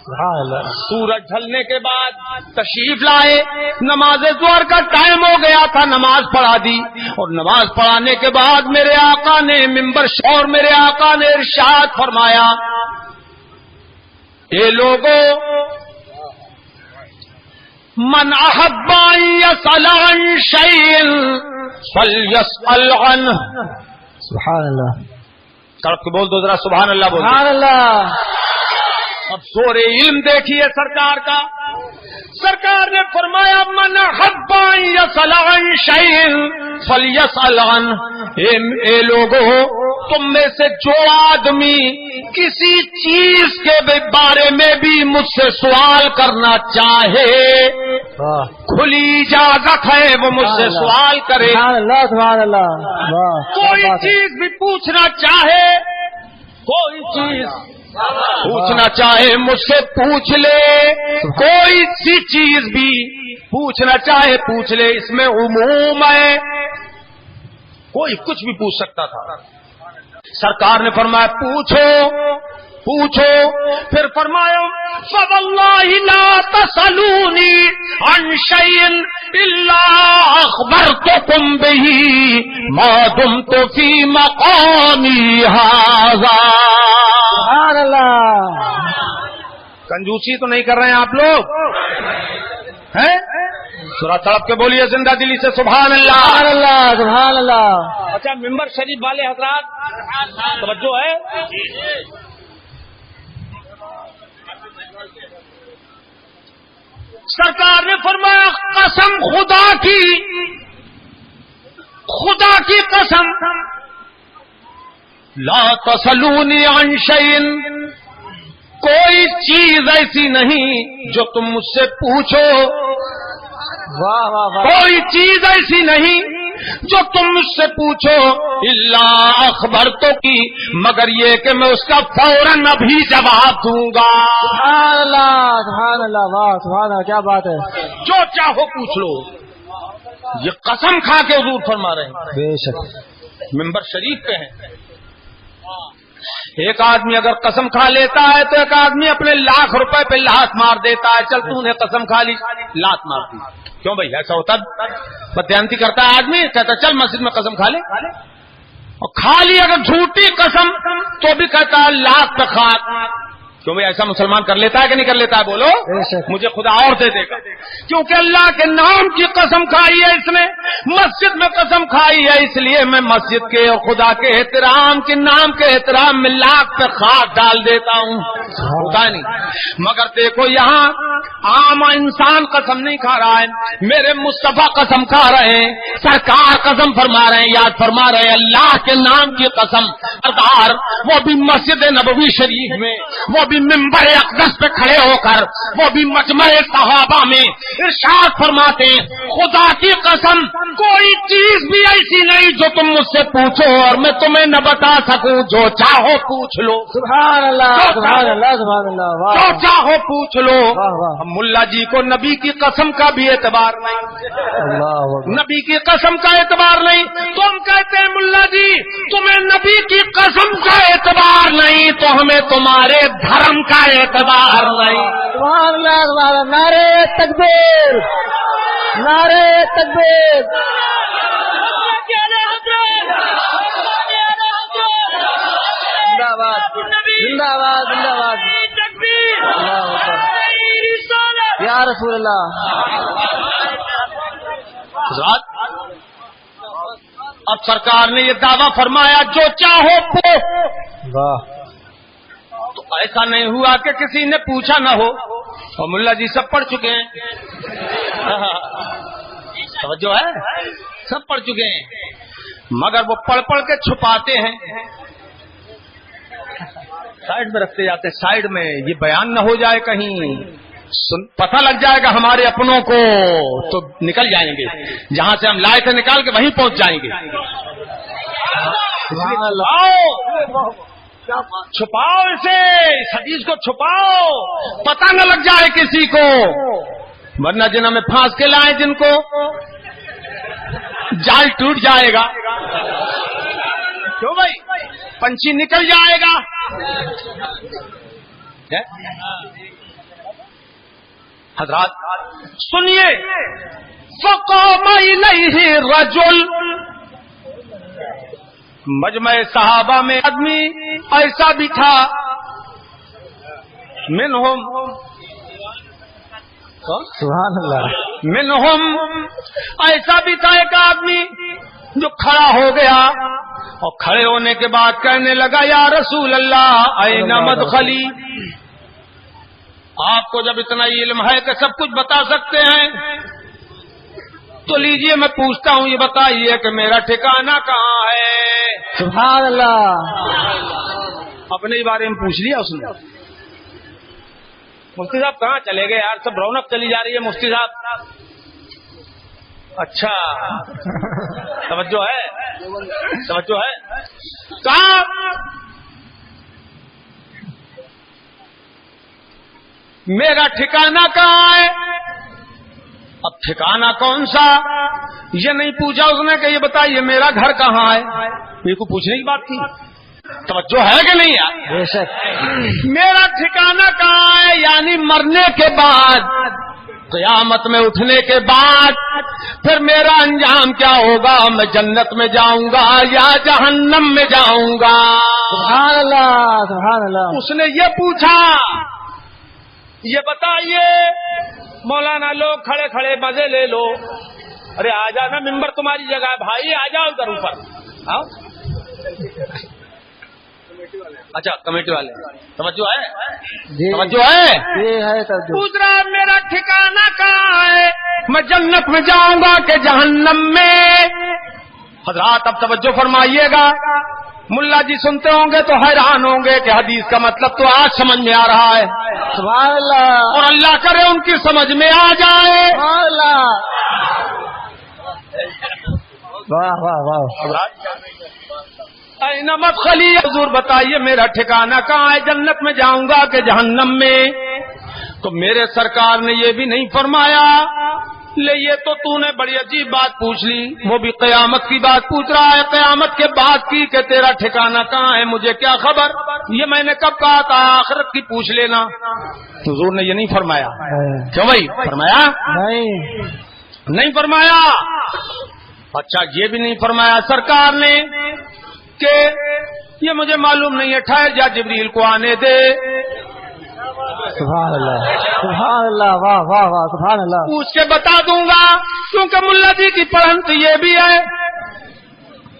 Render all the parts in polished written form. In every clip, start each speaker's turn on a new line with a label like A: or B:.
A: سورج ڈھلنے کے بعد تشریف لائے، نماز ظہر کا ٹائم ہو گیا تھا، نماز پڑھا دی، اور نماز پڑھانے کے بعد میرے آقا نے منبر اور میرے آقا نے ارشاد فرمایا، اے لوگوں، من احب ان يسأل عن شيء فليسأل عنه.
B: سبحان اللہ.
A: تڑپ کے بول دو ذرا، سبحان اللہ بول.
B: سبحان اللہ.
A: اب زور علم دیکھیے سرکار کا. سرکار نے فرمایا، من احب ان يسأل عن شيء فليسأل عنه. اے لوگوں، تم میں سے جو آدمی کسی چیز کے بارے میں بھی مجھ سے سوال کرنا چاہے، کھلی اجازت ہے وہ مجھ سے سوال کرے.
B: سبحان اللہ. سبحان اللہ.
A: کوئی چیز بھی پوچھنا چاہے، کوئی چیز پوچھنا چاہے مجھ سے پوچھ لے، کوئی سی چیز بھی پوچھنا چاہے پوچھ لے. اس میں عموم ہے، کوئی کچھ بھی پوچھ سکتا تھا. سرکار نے فرمایا پوچھو پوچھو. پھر فرمایا فواللہ لا تسألونی عن شیء الا اخبرتکم بہ ما دمت فی مقامی ھذا.
B: سبحان اللہ.
A: کنجوسی تو نہیں کر رہے ہیں آپ لوگ ہیں؟ ذرا تڑپ کے بولیے زندہ دلی سے سبحان اللہ.
B: سبحان اللہ. سبحان اللہ.
A: اچھا، ممبر شریف والے حضرات توجہ ہے. سرکار نے فرمایا قسم خدا کی قسم، لا تسألونی عن شیء، کوئی چیز ایسی نہیں جو تم مجھ سے پوچھو،
B: واہ واہ واہ.
A: کوئی چیز ایسی نہیں جو تم مجھ سے پوچھو الا اخبرتو کی، مگر یہ کہ میں اس کا فوراً ابھی جواب دوں گا.
B: سبحان اللہ. سبحان اللہ. واہ سبحان اللہ. کیا بات ہے.
A: جو چاہو پوچھ لو. یہ قسم کھا کے حضور فرما رہے ہیں،
B: بے شک.
A: ممبر شریف پہ ہیں. ایک آدمی اگر قسم کھا لیتا ہے تو ایک آدمی اپنے لاکھ روپے پہ لات مار دیتا ہے. چل تو نے قسم کھا لی، لات مار دی. کیوں بھائی ایسا ہوتا؟ بددیانتی کرتا ہے آدمی، کہتا چل مسجد میں قسم کھا لے، اور کھا لی اگر جھوٹی قسم تو بھی کہتا ہے لات پہ خاک. کیوں بھائی ایسا مسلمان کر لیتا ہے کہ نہیں کر لیتا ہے؟ بولو. مجھے خدا اور دے دے گا، کیونکہ اللہ کے نام کی قسم کھائی ہے اس نے، مسجد میں قسم کھائی ہے، اس لیے میں مسجد کے اور خدا کے احترام کے نام کے احترام میں لاکھ پہ خاک ڈال دیتا ہوں. ہوتا نہیں. مگر دیکھو یہاں عام انسان قسم نہیں کھا رہا ہے، میرے مصطفیٰ قسم کھا رہے ہیں، سرکار قسم فرما رہے ہیں، یاد فرما رہے ہیں اللہ کے نام کی قسم. سردار وہ بھی مسجد نبوی شریف میں، وہ بھی منبر اقدس پہ کھڑے ہو کر، وہ بھی مجمع صحابہ میں ارشاد فرماتے ہیں خدا کی قسم کوئی چیز بھی ایسی نہیں جو تم مجھ سے پوچھو اور میں تمہیں نہ بتا سکوں، جو چاہو پوچھ لو.
B: سبحان اللہ. سبحان اللہ. سبحان اللہ. واہ.
A: جو چاہو پوچھ لو.
B: واہ واہ.
A: ملا جی کو نبی کی قسم کا بھی اعتبار نہیں،
B: اللہ اکبر.
A: نبی کی قسم کا اعتبار نہیں. تم کہتے ہیں ملا جی تمہیں نبی کی قسم کا اعتبار نہیں تو ہمیں تمہارے دھرم کا اعتبار نہیں.
B: سبحان اللہ. سبحان اللہ. نعرے تکبیر. نعرے تکبیر. زندہ باد. زندہ باد. زندہ باد. اللہ اکبر. یا رسول اللہ.
A: حضرات اب سرکار نے یہ دعویٰ فرمایا جو چاہو پوچھو.
B: واہ.
A: تو ایسا نہیں ہوا کہ کسی نے پوچھا نہ ہو، اور ملا جی سب پڑھ چکے ہیں. توجہ ہے، سب پڑھ چکے ہیں، مگر وہ پڑھ پڑھ کے چھپاتے ہیں، سائڈ میں رکھتے جاتے ہیں. سائڈ میں یہ بیان نہ ہو جائے، کہیں پتہ لگ جائے گا ہمارے اپنوں کو تو نکل جائیں گے، جہاں سے ہم لائے تھے نکال کے وہیں پہنچ جائیں گے. چھپاؤ اسے، اس حدیث کو چھپاؤ، پتہ نہ لگ جائے کسی کو، ورنہ جنہوں میں پھانس کے لائے جن کو جال ٹوٹ جائے گا. کیوں بھائی؟ پنچھی نکل جائے گا. حضرات سنیے، فقام الیہ رجل، مجمع صحابہ میں آدمی ایسا بھی تھا، منہم،
B: سبحان اللہ،
A: منہم، ایسا بھی تھا ایک آدمی جو کھڑا ہو گیا اور کھڑے ہونے کے بعد کہنے لگا یا رسول اللہ این مدخلی، آپ کو جب اتنا علم ہے کہ سب کچھ بتا سکتے ہیں تو لیجئے میں پوچھتا ہوں، یہ بتائیے کہ میرا ٹھکانہ کہاں ہے؟
B: سبحان اللہ،
A: اپنے ہی بارے میں پوچھ لیا اس نے۔ مفتی صاحب کہاں چلے گئے یار، سب رونق چلی جا رہی ہے مفتی صاحب۔ اچھا توجہ ہے، توجہ ہے، کہاں؟ میرا ٹھکانہ کہاں ہے؟ اب ٹھکانہ کون سا یہ نہیں پوچھا اس نے کہ یہ بتائیے میرا گھر کہاں ہے، یہ کو پوچھنے کی بات تھی، توجہ ہے کہ نہیں یار؟
B: بے شک،
A: میرا ٹھکانہ کہاں ہے، یعنی مرنے کے بعد، قیامت میں اٹھنے کے بعد پھر میرا انجام کیا ہوگا؟ میں جنت میں جاؤں گا یا جہنم میں جاؤں گا؟
B: سبحان اللہ، سبحان اللہ،
A: اس نے یہ پوچھا، یہ بتائیے مولانا لوگ کھڑے کھڑے مزے لے لو، ارے آ جانا، ممبر تمہاری جگہ ہے بھائی، آ جاؤ ادھر اوپر آؤ۔ اچھا کمیٹی والے، توجہ ہے،
B: جی
A: توجہ ہے،
B: یہ ہے توجہ،
A: پوچھ رہا میرا ٹھکانہ کہاں ہے، میں جنت میں جاؤں گا کہ جہنم میں؟ حضرات اب توجہ فرمائیے گا، ملا جی سنتے ہوں گے تو حیران ہوں گے کہ حدیث کا مطلب تو آج سمجھ میں آ رہا ہے،
B: سبحان اللہ،
A: اور اللہ کرے ان کی سمجھ میں آ جائے۔
B: سبحان اللہ، واہ واہ واہ،
A: این مدخلی، حضور بتائیے میرا ٹھکانہ کہاں ہے، جنت میں جاؤں گا کہ جہنم میں؟ تو میرے سرکار نے یہ بھی نہیں فرمایا، لے یہ تو نے بڑی عجیب بات پوچھ لی، وہ بھی قیامت کی بات پوچھ رہا ہے، قیامت کے بعد کی کہ تیرا ٹھکانہ کہاں ہے، مجھے کیا خبر، یہ میں نے کب کہا تھا آخرت کی پوچھ لینا؟ حضور نے یہ نہیں فرمایا، کیوں بھائی فرمایا؟ نہیں فرمایا۔ اچھا یہ بھی نہیں فرمایا سرکار نے کہ یہ مجھے معلوم نہیں ہے، ٹھہر جا جبریل کو آنے دے،
B: سبحان اللہ، سبحان اللہ، واہ واہ واہ، سبحان اللہ،
A: پوچھ کے بتا دوں گا، کیونکہ ملا جی کی پڑھن تو یہ بھی ہے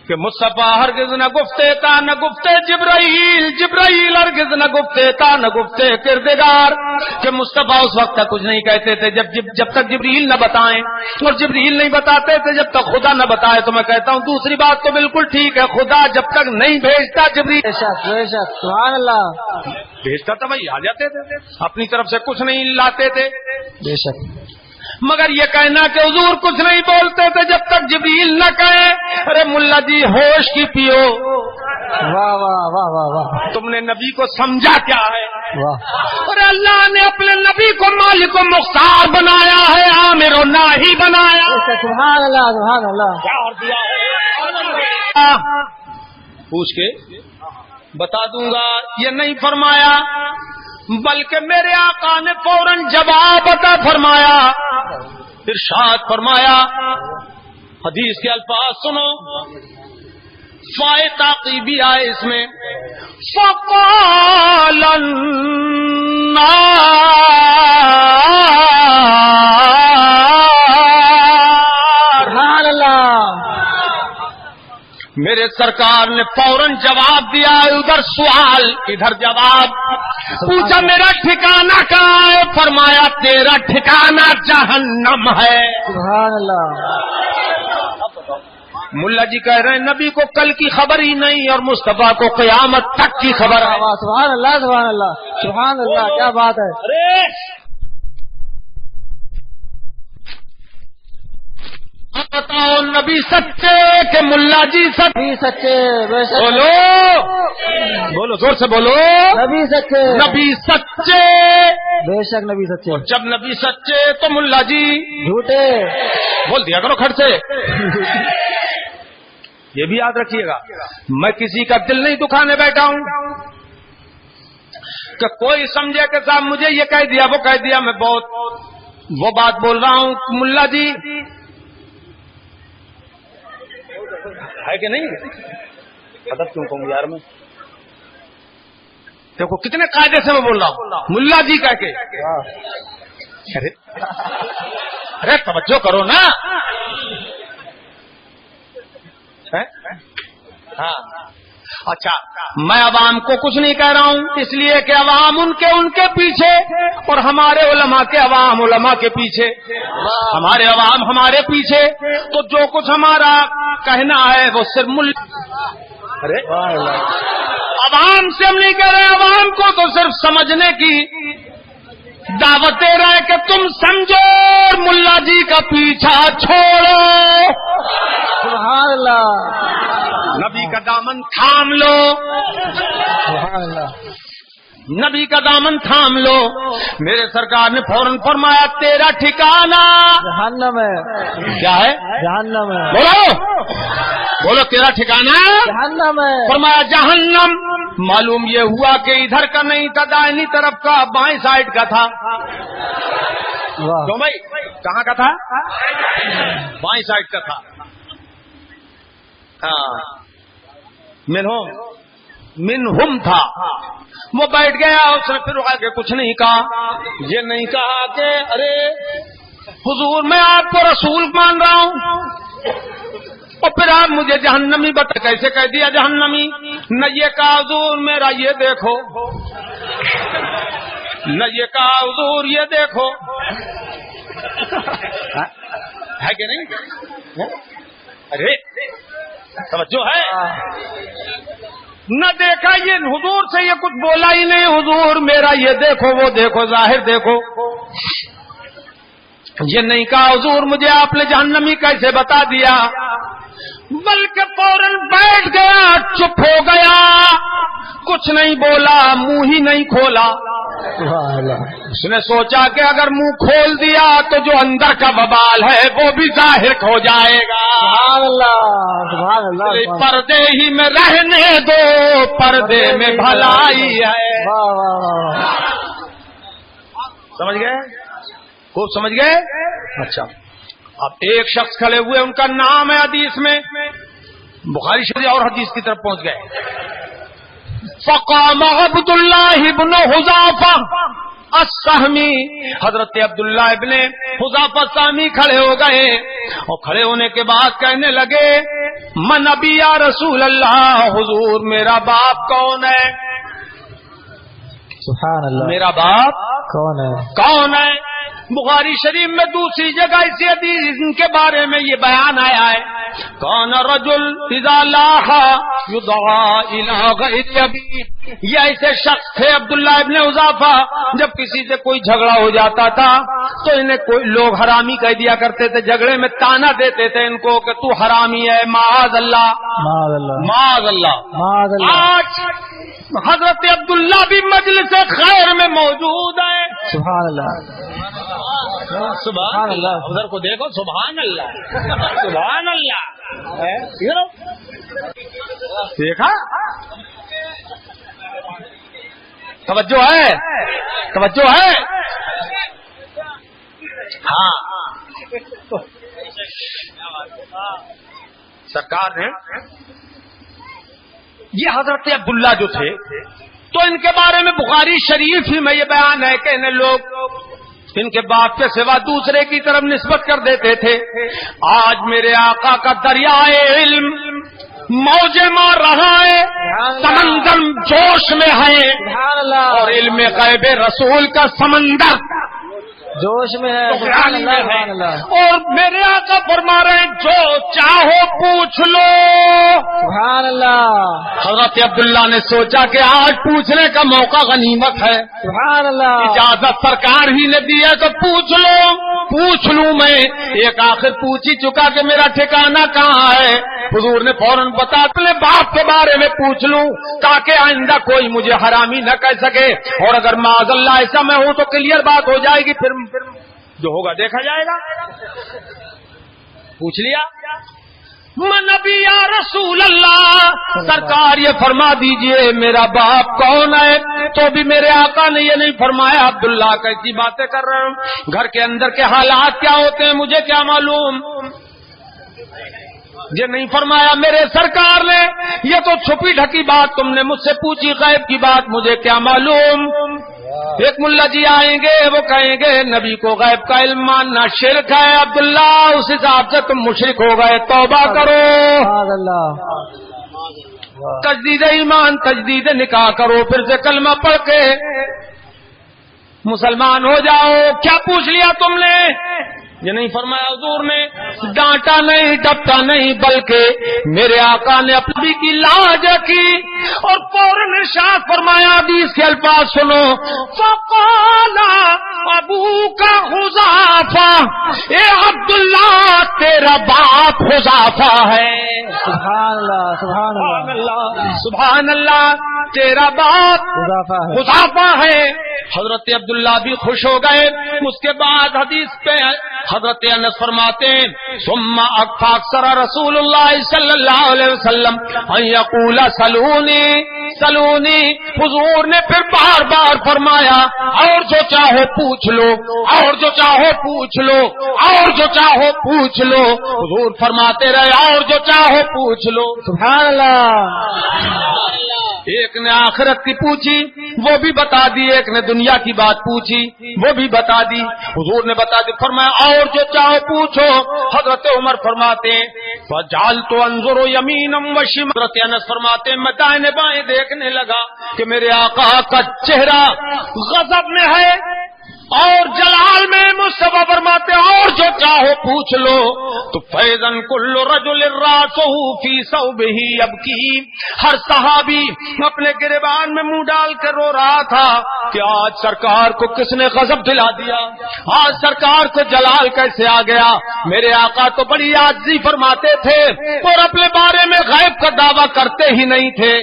A: کہ مصطفیٰ ہرگز نہ گفتے تا نہ گفتے جبرائیل، جبرائیل ہرگز نہ گفتے تا نہ گفتے کردگار، کہ مصطفیٰ اس وقت تک کچھ نہیں کہتے تھے جب تک جبریل نہ بتائیں، اور جبریل نہیں بتاتے تھے جب تک خدا نہ بتائے۔ تو میں کہتا ہوں دوسری بات تو بالکل ٹھیک ہے، خدا جب تک نہیں بھیجتا جبریل
B: بے شک بے شک، سبحان اللہ،
A: بھیجتا تھا بھائی آ جاتے تھے، اپنی طرف سے کچھ نہیں لاتے تھے،
B: بے شک،
A: مگر یہ کہنا کہ حضور کچھ نہیں بولتے تھے جب تک جبریل نہ کہے، ارے ملا جی ہوش کی پیو،
B: واہ واہ واہ واہ واہ،
A: تم نے نبی کو سمجھا کیا ہے؟
B: واہ،
A: ارے اللہ نے اپنے نبی کو مالک و مختار بنایا ہے، عامر و ناہی بنایا،
B: سبحان اللہ، سبحان اللہ،
A: کیا اور دیا ہے؟ پوچھ کے بتا دوں گا، یہ نہیں فرمایا، بلکہ میرے آقا نے فوراً جواب عطا فرمایا، ارشاد فرمایا، حدیث کے الفاظ سنو، فائے تعقیبی آئے اس میں، فقال
B: سبحان اللہ،
A: میرے سرکار نے فوراً جواب دیا، ادھر سوال ادھر جواب، پوچھا میرا ٹھکانہ کہاں ہے، فرمایا تیرا ٹھکانہ جہنم ہے۔
B: سبحان اللہ،
A: ملا جی کہہ رہے ہیں نبی کو کل کی خبر ہی نہیں اور مصطفیٰ کو قیامت تک کی خبر ہے۔
B: سبحان اللہ، سبحان اللہ، سبحان اللہ، کیا بات ہے،
A: ارے بتاؤ نبی سچے کہ ملا جی سچے؟
B: نبی سچے، بے شک،
A: بولو بولو زور سے بولو،
B: نبی سچے،
A: نبی سچے،
B: بے شک نبی سچے،
A: جب نبی سچے تو ملا جی
B: جھوٹے،
A: بول دیا کرو کھڑ سے۔ یہ بھی یاد رکھیے گا، میں کسی کا دل نہیں دکھانے بیٹھا ہوں، کہ کوئی سمجھے کہ صاحب مجھے یہ کہہ دیا وہ کہہ دیا، میں بہت وہ بات بول رہا ہوں ملا جی، ہے کہ نہیں؟ ادب کیوں کہوں یار میں، دیکھو کتنے قاعدے سے میں بول رہا ہوں ملا جی کہہ کے. ارے توجہ کرو نا. ہاں اچھا، میں عوام کو کچھ نہیں کہہ رہا ہوں، اس لیے کہ عوام ان کے پیچھے اور ہمارے علماء کے عوام علماء کے پیچھے، ہمارے عوام ہمارے پیچھے. تو جو کچھ ہمارا کہنا ہے وہ صرف ارے عوام سے ہم نہیں کہہ رہے، عوام کو تو صرف سمجھنے کی دعوت دے رہا ہے کہ تم سمجھو اور ملا جی کا پیچھا چھوڑو.
B: سبحان اللہ.
A: نبی کا دامن تھام لو،
B: سبحان اللہ.
A: نبی کا دامن تھام لو. میرے سرکار نے فوراً فرمایا تیرا ٹھکانہ
B: جہنم ہے.
A: کیا ہے؟
B: جہنم ہے.
A: بولو تیرا ٹھکانہ
B: جہنم ہے.
A: فرمایا جہنم. معلوم یہ ہوا کہ ادھر کا نہیں تھا، دائنی طرف کا، بائیں سائڈ کا تھا. کیوں بھائی کہاں کا تھا؟ بائیں سائڈ کا تھا. ہاں منہم تھا. وہ بیٹھ گیا، اس نے پھر آگے کچھ نہیں کہا. یہ نہیں کہا کہ ارے حضور میں آپ کو رسول مان رہا ہوں اور پھر آپ مجھے جہنمی بتا. کیسے کہہ دیا جہنمی؟ نہ یہ کہا حضور میرا یہ دیکھو، نہ یہ کہا حضور یہ دیکھو. ہے کہ نہیں؟ ارے توجہ ہے. نہ دیکھا یہ حضور سے یہ کچھ بولا ہی نہیں، حضور میرا یہ دیکھو وہ دیکھو ظاہر دیکھو. یہ نہیں کہا حضور مجھے آپ نے جہنمی کیسے بتا دیا، بلکہ فوراً بیٹھ گیا، چپ ہو گیا، کچھ نہیں بولا، منہ ہی نہیں کھولا. اس نے سوچا کہ اگر منہ کھول دیا تو جو اندر کا وبال ہے وہ بھی ظاہر ہو جائے گا.
B: سبحان اللہ. سبحان اللہ.
A: پردے ہی میں رہنے دو، پردے میں بھلائی ہے. سمجھ گئے؟ خوب سمجھ گئے. اچھا اب ایک شخص کھڑے ہوئے، ان کا نام ہے حدیث میں، بخاری شریف اور حدیث کی طرف پہنچ گئے. فقام عبد اللہ بن حذافہ السہمی. حضرت عبداللہ ابن حذافہ السہمی کھڑے ہو گئے اور کھڑے ہونے کے بعد کہنے لگے من ابی یا رسول اللہ، حضور میرا باپ کون ہے؟
B: سبحان اللہ.
A: میرا باپ
B: کون ہے؟
A: کون ہے؟ بخاری شریف میں دوسری جگہ اسی حدیث کے بارے میں یہ بیان آیا ہے. کون رجل اذا لاح یدعا الی غیر ابی. یہ ایسے شخص تھے عبداللہ ابن حذافہ، جب کسی سے کوئی جھگڑا ہو جاتا تھا تو انہیں کوئی لوگ حرامی کہہ دیا کرتے تھے، جھگڑے میں تانا دیتے تھے ان کو کہ تو حرامی ہے، معاذ اللہ
B: معاذ اللہ.
A: معاذ اللہ.
B: معاذ اللہ.
A: آج حضرت عبداللہ بھی مجلس خیر میں موجود ہے.
B: سبحان اللہ.
A: سبحان اللہ. ادھر کو دیکھو، سبحان اللہ سبحان اللہ. دیکھا؟ توجہ ہے، توجہ ہے. ہاں سرکار نے یہ حضرت عبداللہ جو تھے تو ان کے بارے میں بخاری شریف ہی میں یہ بیان ہے کہ انہیں لوگ ان کے باپ کے سوا دوسرے کی طرف نسبت کر دیتے تھے. آج میرے آقا کا دریائے علم موجیں مار رہا ہے، سمندر جوش میں ہے اور علم غیب رسول کا سمندر
B: جوش میں ہے. سبحان اللہ. سبحان اللہ.
A: اور میرے آقا فرما رہے ہیں جو چاہو پوچھ لو.
B: سبحان اللہ.
A: حضرت عبداللہ نے سوچا کہ آج پوچھنے کا موقع غنیمت ہے.
B: سبحان اللہ.
A: اجازت سرکار ہی نے دی ہے تو پوچھ لو. پوچھ لوں میں. ایک آخر پوچھ ہی چکا کہ میرا ٹھکانہ کہاں ہے. حضور نے فوراً بتا اپنے باپ کے بارے میں پوچھ لوں تاکہ آئندہ کوئی مجھے حرامی نہ کہہ سکے، اور اگر معاذ اللہ ایسا میں ہوں تو کلیئر بات ہو جائے گی، پھر جو ہوگا دیکھا جائے گا. پوچھ لیا. من نبی یا رسول اللہ، سرکار یہ فرما دیجئے میرا باپ کون ہے؟ تو بھی میرے آقا نے یہ نہیں فرمایا عبداللہ کیسی باتیں کر رہے ہوں، گھر کے اندر کے حالات کیا ہوتے ہیں مجھے کیا معلوم؟ یہ نہیں فرمایا میرے سرکار نے، یہ تو چھپی ڈھکی بات تم نے مجھ سے پوچھی، غیب کی بات مجھے کیا معلوم؟ ایک ملا جی آئیں گے وہ کہیں گے نبی کو غیب کا علم ماننا شرک ہے، عبداللہ اس حساب سے تم مشرک ہو گئے، توبہ کرو، تجدید ایمان تجدید نکاح کرو، پھر سے کلمہ پڑھ کے مسلمان ہو جاؤ۔ کیا پوچھ لیا تم نے؟ یہ نہیں فرمایا حضور نے، ڈانٹا نہیں ڈپٹا نہیں، بلکہ میرے آقا نے اپنی کی لاج کی اور فوراً ارشاد فرمایا، حدیث کے الفاظ سنو، فقال ابو کا حذافہ، اے عبداللہ تیرا باپ حذافہ ہے،
B: سبحان اللہ سبحان اللہ
A: سبحان اللہ، تیرا باپ حذافہ ہے۔ حضرت عبداللہ بھی خوش ہو گئے۔ اس کے بعد حدیث پہ حضرت انس فرماتے ہیں ثم اکثر رسول اللہ صلی اللہ علیہ وسلم ان یقول سلونی سلونی، حضور نے پھر بار بار فرمایا اور جو چاہو پوچھ لو، اور جو چاہو پوچھ لو، اور جو چاہو پوچھ لو، حضور فرماتے رہے اور جو چاہو پوچھ لو،
B: سبحان اللہ۔
A: ایک نے آخرت کی پوچھی وہ بھی بتا دی، ایک نے دنیا کی بات پوچھی وہ بھی بتا دی، حضور نے بتا دی، فرمایا اور جو چاہو پوچھو۔ حضرت عمر فرماتے ہیں فجعلت انظر یمینا وشمالا، حضرت انس فرماتے ہیں میں دائیں بائیں دیکھنے لگا کہ میرے آقا کا چہرہ غضب میں ہے اور جلال میں، مصطفیٰ فرماتے اور جو چاہو پوچھ لو۔ تو فیضن کل رجل راسہ فی ثوبہ یبکی، ہر صحابی اپنے گریبان میں منہ ڈال کر رو رہا تھا کہ آج سرکار کو کس نے غضب دلا دیا، آج سرکار کو جلال کیسے آ گیا۔ میرے آقا تو بڑی عاجزی فرماتے تھے اور اپنے بارے میں غیب کا دعویٰ کرتے ہی نہیں تھے،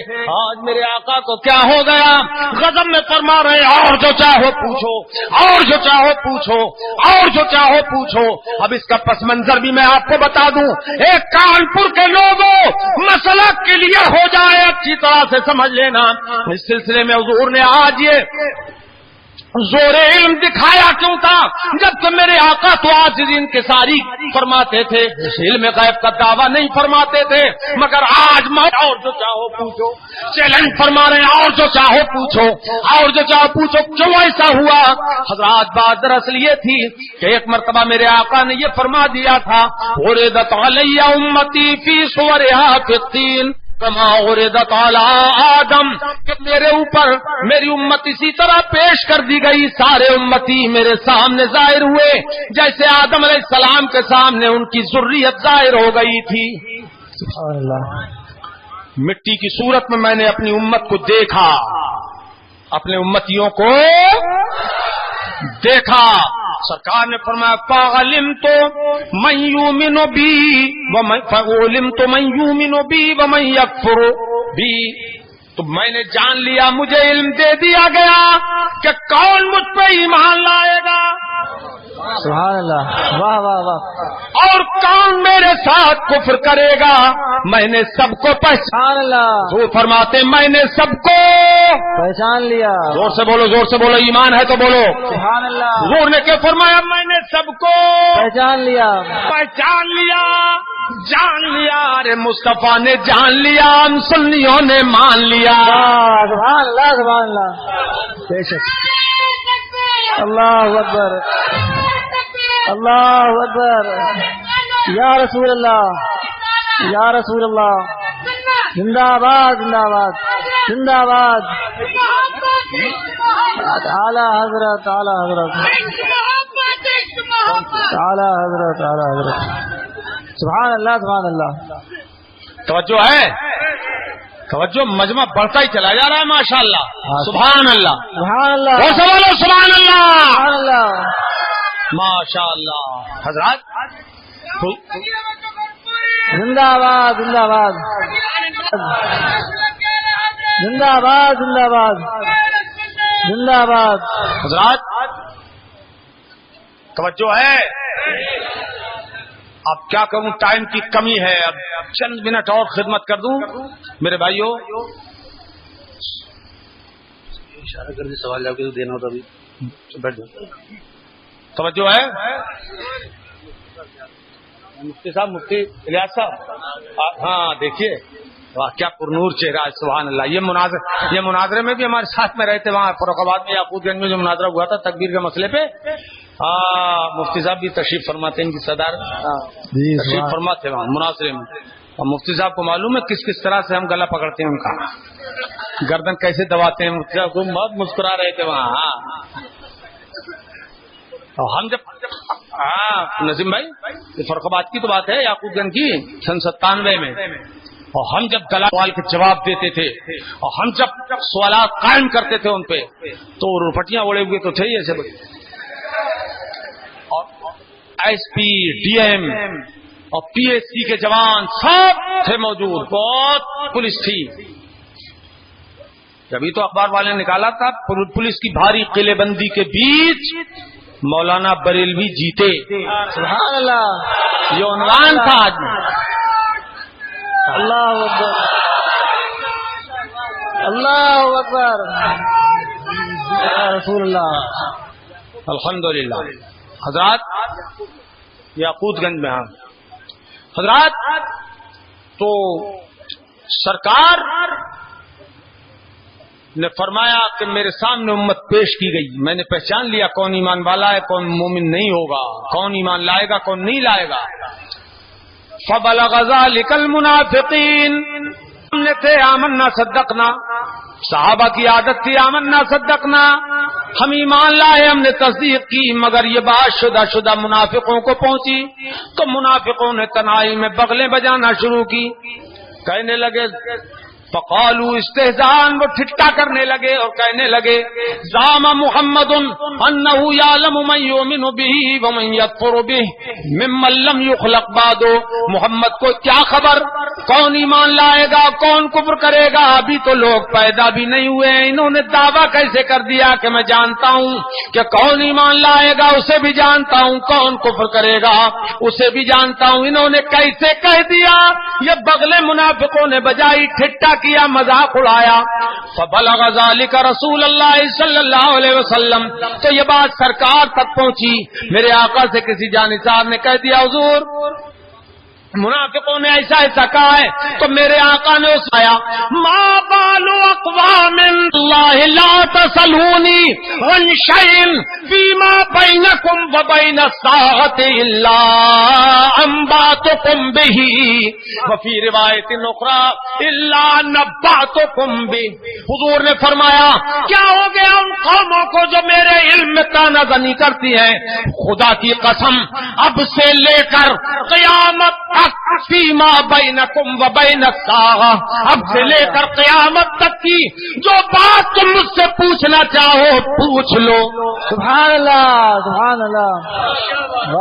A: آج میرے آقا کو کیا ہو گیا، غضب میں فرما رہے اور جو چاہو پوچھو، اور جو چاہو پوچھو، اور جو چاہو پوچھو۔ اب اس کا پس منظر بھی میں آپ کو بتا دوں، ایک کانپور کے لوگوں مسئلہ کلیئر ہو جائے اچھی طرح سے سمجھ لینا، اس سلسلے میں حضور نے آج یہ زور علم دکھایا کیوں تھا؟ جبکہ میرے آقا تو آج انکساری فرماتے تھے، علم غیب کا دعویٰ نہیں فرماتے تھے، مگر آج میں اور جو چاہو پوچھو چیلنج فرما رہے ہیں، اور جو چاہو پوچھو، اور جو چاہو پوچھو۔ کیوں ایسا ہوا حضرات؟ بات دراصل یہ تھی کہ ایک مرتبہ میرے آقا نے یہ فرما دیا تھا عرضت علی امتی فی صورها فی الطین کما عرضت علی آدم، کہ میرے اوپر میری امت اسی طرح پیش کر دی گئی، سارے امتی میرے سامنے ظاہر ہوئے جیسے آدم علیہ السلام کے سامنے ان کی ذریت ظاہر ہو گئی تھی۔
B: سبحان اللہ۔
A: مٹی کی صورت میں نے اپنی امت کو دیکھا، اپنے امتیوں کو دیکھا۔ سرکار نے فرمایا فَعَلِمْتُ مَنْ يُؤْمِنُ بِي فَعَلِمْتُ مَنْ يُؤْمِنُ بِي وَمَنْ يَكْفُرُ بِي، تو میں نے جان لیا، مجھے علم دے دیا گیا کہ کون مجھ پہ ایمان لائے گا،
B: سبحان اللہ، واہ واہ واہ،
A: اور کون میرے ساتھ کفر کرے گا۔ میں نے سب کو پہچان،
B: سبحان اللہ،
A: وہ فرماتے میں نے سب کو
B: پہچان لیا،
A: زور سے بولو، زور سے بولو، ایمان ہے تو بولو۔
B: سبحان اللہ،
A: حضور نے کیا فرمایا؟ میں نے سب کو
B: پہچان لیا،
A: پہچان لیا، جان لیا۔ ارے مصطفیٰ نے جان لیا، ہم سنیوں نے مان لیا۔
B: سبحان اللہ سبحان اللہ، بے شک، اللہ اکبر اللہ اکبر، یا رسول اللہ یا رسول اللہ، زندہ باد زندہ باد زندہ باد، اعلی حضرت اعلی حضرت اعلی حضرت اعلی حضرت، سبحان اللہ سبحان اللہ۔
A: توجہ ہے، توجہ، مجمع بڑھتا ہی چلا جا رہا ہے ماشاءاللہ، سبحان اللہ
B: سبحان اللہ
A: اور سوالو سبحان اللہ،
B: سبحان اللہ،
A: ماشاءاللہ۔ حضرات
B: زندہ باد زندہ باد زندہ باد زندہ باد زندہ باد،
A: حضرات توجہ ہے، اب کیا کروں، ٹائم کی کمی ہے، اب چند منٹ اور خدمت کر دوں میرے بھائیوں.
B: اشارہ کر دی، سوال جواب کے دینا ہوتا ابھی.
A: بیٹھ جاؤ. توجہ ہے مفتی صاحب، مفتی الیاس صاحب. ہاں دیکھیے واہ کیا پرنور چہرہ ہے، سبحان اللہ. یہ مناظرے میں بھی ہمارے ساتھ میں رہے تھے وہاں فاروق آباد میں، یاقوت گنج میں جو مناظرہ ہوا تھا تکبیر کے مسئلے پہ. مفتی صاحب بھی تشریف فرماتے ہیں، ان کی صدر تشریف فرماتے ہیں وہاں مناظرے میں. اور مفتی صاحب کو معلوم ہے کس طرح سے ہم گلا پکڑتے ہیں، ان کا گردن کیسے دباتے ہیں. مفتی صاحب کو بہت مسکرا رہے تھے وہاں. ہم جب نظیم بھائی یہ فاروق آباد کی تو بات ہے، یاقوت گنج کی سن 97 میں، اور ہم جب گلا سوال کے جواب دیتے تھے اور ہم جب سوالات قائم کرتے تھے ان پہ تو رپٹیاں اڑے ہوئے تو تھے ہی ایسے. اور ایس پی، ڈی ایم اور پی ایس سی کے جوان سب تھے موجود، بہت پولیس تھی. جبھی تو اخبار والے نے نکالا تھا پولیس کی بھاری قلعے بندی کے بیچ مولانا بریلوی جیتے.
B: سبحان اللہ،
A: یہ عنوان تھا آج میں.
B: اللہ اکبر، اللہ اکبر، یا رسول اللہ.
A: الحمدللہ. حضرات یاقوت گنج میں ہم حضرات تو سرکار نے فرمایا کہ میرے سامنے امت پیش کی گئی، میں نے پہچان لیا کون ایمان والا ہے، کون مومن نہیں ہوگا، کون ایمان لائے گا، کون نہیں لائے گا. فبلغ ذلك المنافقین، ہم نے تھے آمنا صدقنا، صحابہ کی عادت تھی آمنا صدقنا، ہم ایمان لائے، ہم نے تصدیق کی. مگر یہ بات شدہ منافقوں کو پہنچی تو منافقوں نے تنہائی میں بغلیں بجانا شروع کی. کہنے لگے فقالوا استہزان، وہ ٹھٹا کرنے لگے اور کہنے لگے زعم محمد انه يعلم من يؤمن به ومن يكفر به ممن لم يخلق بعد. محمد کو کیا خبر کون ایمان لائے گا کون کفر کرے گا، ابھی تو لوگ پیدا بھی نہیں ہوئے ہیں. انہوں نے دعویٰ کیسے کر دیا کہ میں جانتا ہوں کہ کون ایمان لائے گا، اسے بھی جانتا ہوں، کون کفر کرے گا اسے بھی جانتا ہوں. انہوں نے کیسے کہہ دیا؟ یہ بغلے منافقوں نے بجائی، ٹھٹا کیا، مذاق اڑایا. فبلغ ذلك رسول اللہ صلی اللہ علیہ وسلم، تو یہ بات سرکار تک پہنچی. میرے آقا سے کسی جانثار نے کہہ دیا حضور منافقوں نے ایسا ایسا کہا ہے، تو میرے آقا نے اس آیا ما بال اقوام اللہ لا تسلونی عن شیء فیما بینکم وبین الساعۃ الا انباتکم بہ وفی روایت اخری الا نباتکم بہ. حضور نے فرمایا کیا ہو گیا ان قوموں کو جو میرے علم میں تانا زنی کرتی ہیں؟ خدا کی قسم اب سے لے کر قیامت فیما بینکم و بین الساعہ، اب سے لے کر قیامت تک کی جو بات تم مجھ سے پوچھنا چاہو پوچھ لو.
B: سبحان اللہ، سبحان اللہ.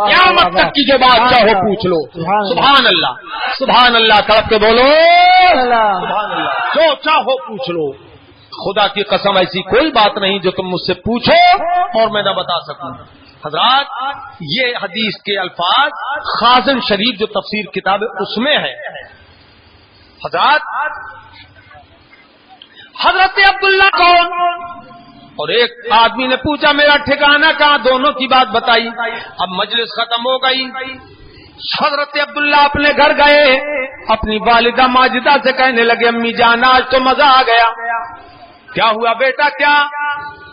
A: قیامت تک کی جو بات چاہو پوچھ لو. سبحان اللہ، سبحان اللہ. تڑپ کے بولو سبحان اللہ. جو چاہو پوچھ لو. خدا کی قسم ایسی کوئی بات نہیں جو تم مجھ سے پوچھو اور میں نہ بتا سکوں. حضرات یہ حدیث کے الفاظ خازن شریف جو تفسیر کتاب ہے اس میں ہے. حضرات حضرت عبداللہ کون؟ اور ایک آدمی نے پوچھا میرا ٹھکانہ کہاں، دونوں کی بات بتائی. اب مجلس ختم ہو گئی. حضرت عبداللہ اپنے گھر گئے، اپنی والدہ ماجدہ سے کہنے لگے امی جان آج تو مزہ آ گیا. کیا ہوا بیٹا،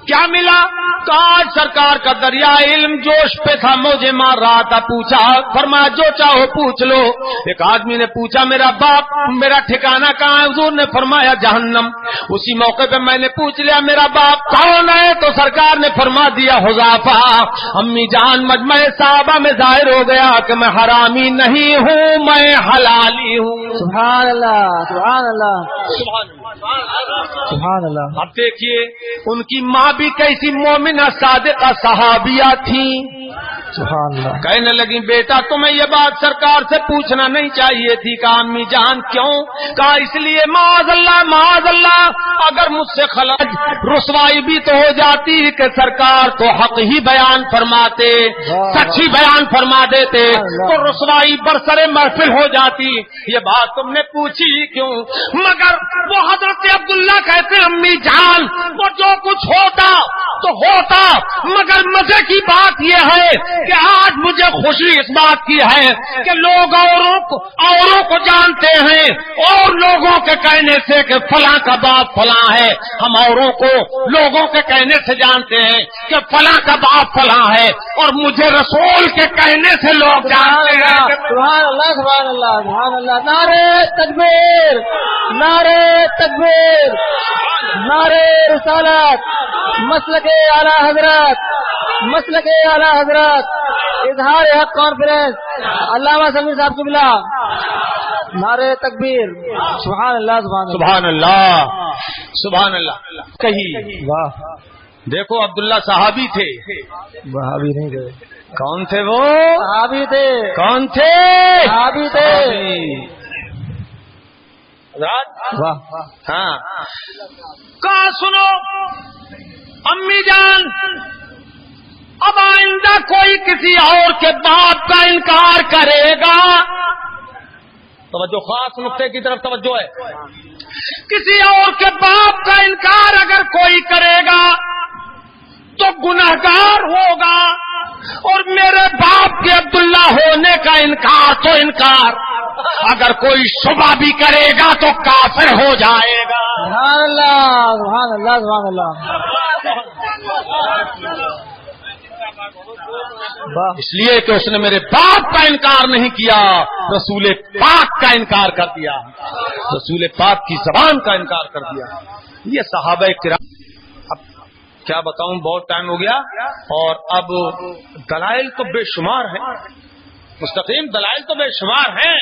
A: کیا ملا؟ تو آج سرکار کا دریا علم جوش پہ تھا، مجھے مار رہا تھا. پوچھا، فرمایا جو چاہو پوچھ لو. ایک آدمی نے پوچھا میرا باپ میرا ٹھکانہ کہاں ہے؟ حضور نے فرمایا جہنم. اسی موقع پہ میں نے پوچھ لیا میرا باپ کون ہے؟ تو سرکار نے فرما دیا حذیفہ. امی جان مجمع صحابہ میں ظاہر ہو گیا کہ میں حرامی نہیں ہوں، میں حلالی ہوں.
B: سبحان اللہ، سبحان اللہ، سبحان اللہ.
A: اب دیکھیے ان کی ماں بھی کیسی مومنہ صادقہ صحابیہ تھی.
B: سبحان اللہ.
A: کہنے لگی بیٹا تمہیں یہ بات سرکار سے پوچھنا نہیں چاہیے تھی. کہا امی جان کیوں؟ کہا اس لیے معاذ اللہ اگر مجھ سے خلج رسوائی بھی تو ہو جاتی کہ سرکار تو حق ہی بیان فرماتے, سچ ہی بیان فرما دیتے, تو رسوائی برسر محفل ہو جاتی. یہ بات تم نے پوچھی کیوں؟ مگر وہ حضرت عبداللہ کہتے امی جان وہ جو کچھ ہوتا تو ہوتا, مگر مزے کی بات یہ ہے کہ آج مجھے خوشی اس بات کی ہے کہ لوگ اوروں کو جانتے ہیں اور لوگوں کے کہنے سے کہ فلاں کا باپ فلاں ہے. ہم اوروں کو لوگوں کے کہنے سے جانتے ہیں کہ فلاں کا باپ فلاں ہے, اور مجھے رسول کے کہنے سے لوگ جانتے ہیں.
B: سبحان اللہ سبحان اللہ سبحان اللہ. نعرے تکبیر, نعرے تکبیر, نعرے رسالت, مسلک اعلی حضرت, مسلک اعلی حضرت, اظہار حق کانفرنس علامہ سلمی صاحب کو ملا. نعرے تکبیر. سبحان اللہ سبحان اللہ
A: سبحان اللہ سبحان اللہ. کہی
B: واہ.
A: دیکھو عبداللہ صحابی تھے.
B: صحابی نہیں تھے.
A: کون تھے وہ؟
B: صحابی تھے.
A: کون تھے؟
B: صحابی تھے. واہ.
A: ہاں کہا سنو امی جان, اب آئندہ کوئی کسی اور کے باپ کا انکار کرے گا, توجہ خاص نقطے کی طرف توجہ ہے, کسی اور کے باپ کا انکار اگر کوئی کرے گا تو گنہگار ہوگا, اور میرے باپ کے عبداللہ ہونے کا انکار تو انکار, اگر کوئی شبہ بھی کرے گا تو کافر ہو جائے گا.
B: سبحان اللہ سبحان اللہ سبحان اللہ.
A: اس لیے کہ اس نے میرے باپ کا انکار نہیں کیا, رسول پاک کا انکار کر دیا, رسول پاک کی زبان کا انکار کر دیا. یہ صحابہ کرام, اب کیا بتاؤں, بہت ٹائم ہو گیا, اور اب دلائل تو بے شمار ہیں, مستقیم دلائل تو بے شمار ہیں,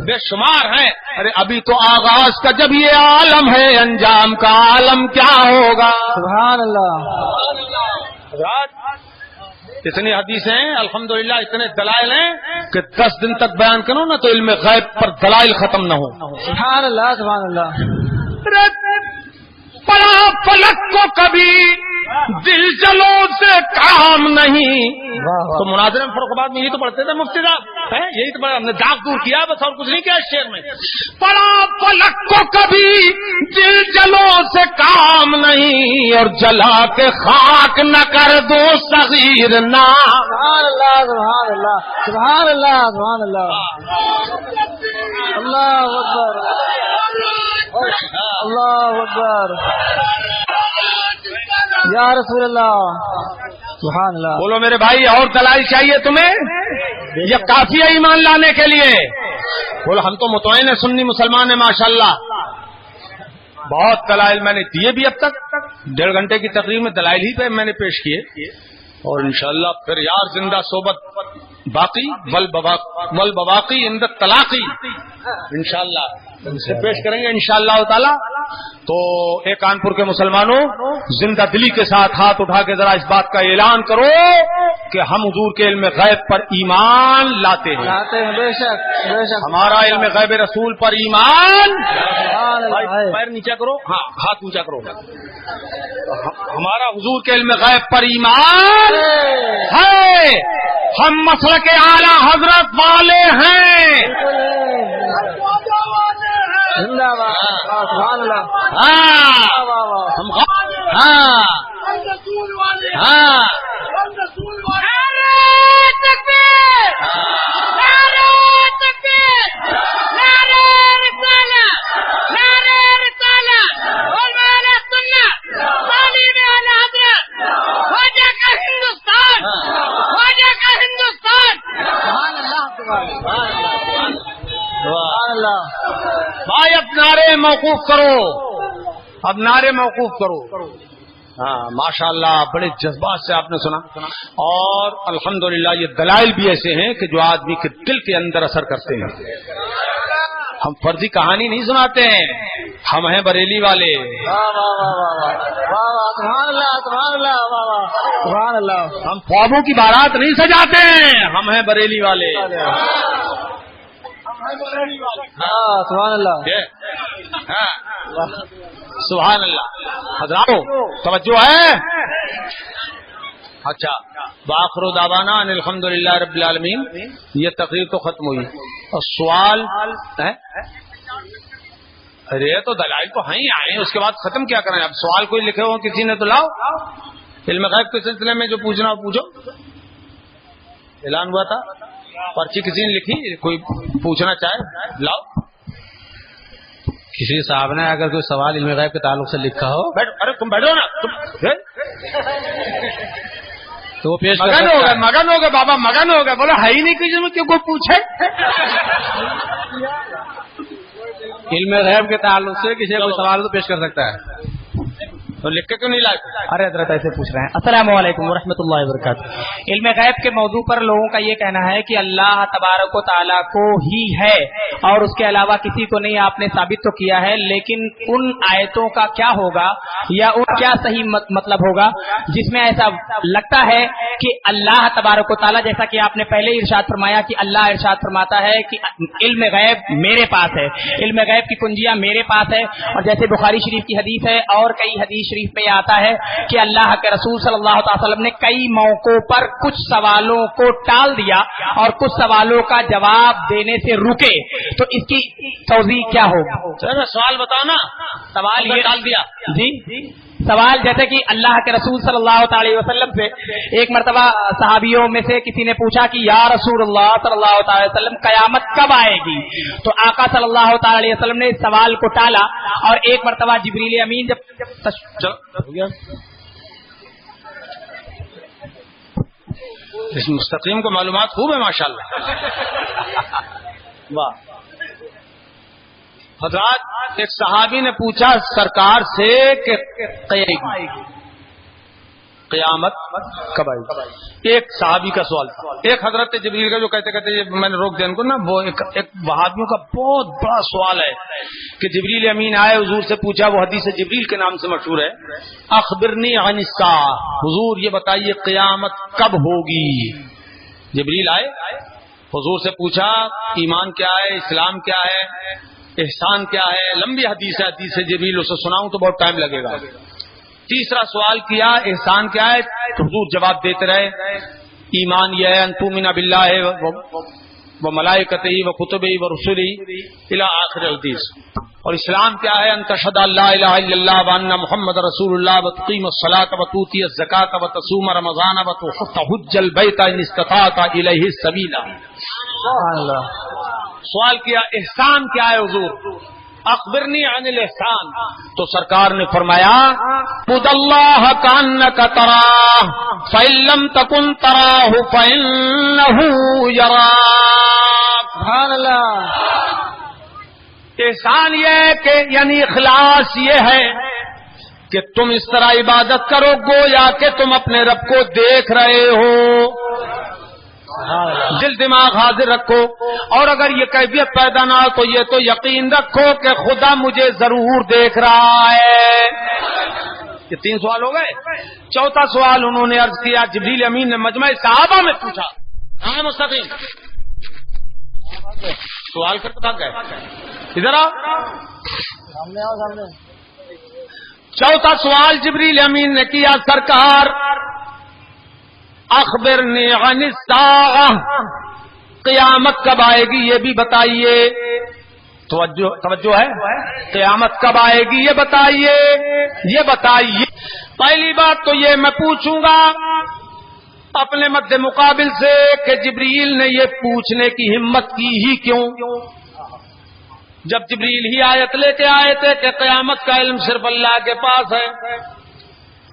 A: بے شمار ہیں. ارے ابھی تو آغاز کا جب یہ عالم ہے, انجام کا عالم کیا ہوگا.
B: سبحان اللہ.
A: اتنی حدیثیں ہیں الحمدللہ, اتنے دلائل ہیں کہ 10 دن تک بیان کرو نا تو علم غیب پر دلائل ختم نہ ہو.
B: سبحان اللہ سبحان اللہ.
A: پڑا فلک کو کبھی دل جلوں سے کام نہیں. تو مناظر میں فروخ آباد میں یہی تو پڑھتے تھے مفتی صاحب, یہی تو ہم نے داغ دور کیا, بس اور کچھ نہیں کیا اس شعر میں. پڑا فلک کو کبھی دل جلوں سے کام نہیں, اور جلا کے خاک نہ کر دو صغیر نا.
B: سبحان اللہ سبحان اللہ سبحان اللہ سبحان اللہ. اللہ اکبر اللہ اکبر. یا رسول اللہ. سبحان اللہ.
A: بولو میرے بھائی, اور دلائل چاہیے تمہیں؟ یہ کافی ہے ایمان لانے کے لیے؟ بولو ہم تو مطمئن ہیں, سنی مسلمان ہیں ماشاءاللہ. بہت دلائل میں نے دیے بھی اب تک, 1.5 گھنٹے کی تقریر میں دلائل ہی پہ میں نے پیش کیے, اور انشاءاللہ پھر یار زندہ صحبت باقی ول بواقی عند طلاقی انشاءاللہ سے پیش کریں گے انشاءاللہ تعالی. تو اے کانپور کے مسلمانوں, زندہ دلی کے ساتھ ہاتھ اٹھا کے ذرا اس بات کا اعلان کرو کہ ہم حضور کے علم غیب پر ایمان لاتے ہیں.
B: بے شک بے شک.
A: ہمارا علم غیب رسول پر ایمان.
B: سبحان اللہ.
A: پیر نیچا کرو, ہاں ہاتھ اونچا کرو. ہمارا حضور کے علم غیب پر ایمان ہے. ہم مسلک اعلی حضرت والے ہیں.
B: زندہ باد. سبحان اللہ.
A: ہم ہاں ہاں بھائی اب نعرے موقوف کرو, اب نعرے موقوف کرو. ہاں ماشاءاللہ بڑے جذبات سے آپ نے سنا, اور الحمدللہ یہ دلائل بھی ایسے ہیں کہ جو آدمی کے دل کے اندر اثر کرتے ہیں. ہم فرضی کہانی نہیں سناتے ہیں, ہم ہیں بریلی والے.
B: واہ واہ واہ واہ واہ واہ واہ سبحان اللہ سبحان اللہ واہ واہ سبحان اللہ.
A: ہم خوابوں کی بارات نہیں سجاتے ہیں, ہم ہیں بریلی والے.
B: ہاں سبحان اللہ.
A: ہاں سبحان اللہ. حضرات توجہ ہے. اچھا وآخر دعوانا ان الحمدللہ رب العالمین. یہ تقریر تو ختم ہوئی اور سوال ہے. ارے تو دلائل تو ہیں ہی آئے, اس کے بعد ختم کیا کریں. اب سوال کوئی لکھے ہو کسی نے تو لاؤ. علم غیب کے سلسلے میں جو پوچھنا ہو پوچھو. اعلان ہوا تھا, پرچی کسی نے لکھی, کوئی پوچھنا چاہے لاؤ.
B: کسی صاحب نے اگر کوئی سوال علم غیب کے تعلق سے لکھا ہو,
A: ارے تم بیٹھو نا,
B: تو وہ پیش
A: مگن ہو گئے, مگن ہو گئے بابا, مگن ہو گئے. بولا ہے ہی نہیں کسی میں, کیوں کوئی پوچھے.
B: علم غیب کے تعلق سے کسی کو سوال تو پیش کر سکتا ہے.
A: تو لکھ کے کیوں نہیں لائے.
B: ارے حضرت ایسے پوچھ رہے ہیں. السلام علیکم ورحمۃ اللہ وبرکاتہ. علم غیب کے موضوع پر لوگوں کا یہ کہنا ہے کہ اللہ تبارک و تعالیٰ کو ہی ہے اور اس کے علاوہ کسی کو نہیں. آپ نے ثابت تو کیا ہے, لیکن ان آیتوں کا کیا ہوگا یا ان کیا صحیح مطلب ہوگا جس میں ایسا لگتا ہے کہ اللہ تبارک و تعالیٰ, جیسا کہ آپ نے پہلے ہی ارشاد فرمایا کہ اللہ ارشاد فرماتا ہے کہ علم غیب میرے پاس ہے, علم غیب کی کنجیاں میرے پاس ہے. اور جیسے بخاری شریف کی حدیث ہے اور کئی حدیث شریف میں آتا ہے کہ اللہ کے رسول صلی اللہ علیہ وسلم نے کئی موقعوں پر کچھ سوالوں کو ٹال دیا اور کچھ سوالوں کا جواب دینے سے رکے. تو اس کی توضیح کیا ہوگی؟
A: سوال بتاؤ نا.
B: سوال یہ
A: ٹال دیا
B: جی سوال جیسے کہ اللہ کے رسول صلی اللہ علیہ وسلم سے ایک مرتبہ صحابیوں میں سے کسی نے پوچھا کہ یا رسول اللہ صلی اللہ علیہ وسلم قیامت کب آئے گی؟ تو آقا صلی اللہ علیہ وسلم نے اس سوال کو ٹالا اور ایک مرتبہ جبریل امین
A: اس مستقیم کو معلومات خوب ہے ماشاءاللہ.
B: واہ.
A: حضرات ایک صحابی نے پوچھا سرکار سے کہ قیامت کب آئے گی. ایک صحابی کا سوال تھا. ایک حضرت جبریل کا جو کہتے یہ میں نے روک دیا ان کو نا, وہ ایک وہابیوں کا بہت بڑا سوال ہے کہ جبریل امین آئے, حضور سے پوچھا, وہ حدیث جبریل کے نام سے مشہور ہے, اخبرنی عن الساعہ, حضور یہ بتائیے قیامت کب ہوگی. جبریل آئے, حضور سے پوچھا ایمان کیا ہے, اسلام کیا ہے, احسان کیا ہے. لمبی حدیث ہے, حدیث جبریل, اسے سناؤں تو بہت ٹائم لگے گا. تیسرا سوال کیا احسان کیا ہے, حضور جواب دیتے رہے ایمان یہ ہے ان تؤمن باللہ و ملائکتہ و کتبہ و رسلہ الی آخر الحدیث. اور اسلام کیا ہے ان تشہد ان لا الہ الا اللہ وان محمد رسول اللہ و تقیم الصلاۃ و تؤتی الزکاۃ و تصوم رمضان و تحج البیت ان استطعت الیہ السبیل.
B: سبحان اللہ.
A: سوال کیا احسان کیا ہے حضور, اخبرنی عن الاحسان. تو سرکار نے فرمایا اعبد اللہ کانک تراہ فإن لم تکن تراہ فإنہ یراک.
B: سبحان اللہ.
A: احسان یہ ہے کہ یعنی اخلاص یہ ہے کہ تم اس طرح عبادت کرو گویا کہ تم اپنے رب کو دیکھ رہے ہو. دل دماغ حاضر رکھو, اور اگر یہ کیفیت پیدا نہ ہو تو یہ تو یقین رکھو کہ خدا مجھے ضرور دیکھ رہا ہے. یہ 3 سوال ہو گئے. چوتھا سوال انہوں نے عرض کیا, جبریل امین نے مجمع صحابہ میں پوچھا. ہاں مستقیم سوال کرتے تھک گئے, ادھر آؤ. چوتھا سوال جبریل امین نے کیا, سرکار اخبرنی عن الساعہ, قیامت کب آئے گی یہ بھی بتائیے. توجہ ہے, قیامت کب آئے گی یہ بتائیے, یہ بتائیے. پہلی بات تو یہ میں پوچھوں گا اپنے مد مقابل سے کہ جبریل نے یہ پوچھنے کی ہمت کی ہی کیوں, جب جبریل ہی آیت لے کے آئے تھے کہ قیامت کا علم صرف اللہ کے پاس ہے.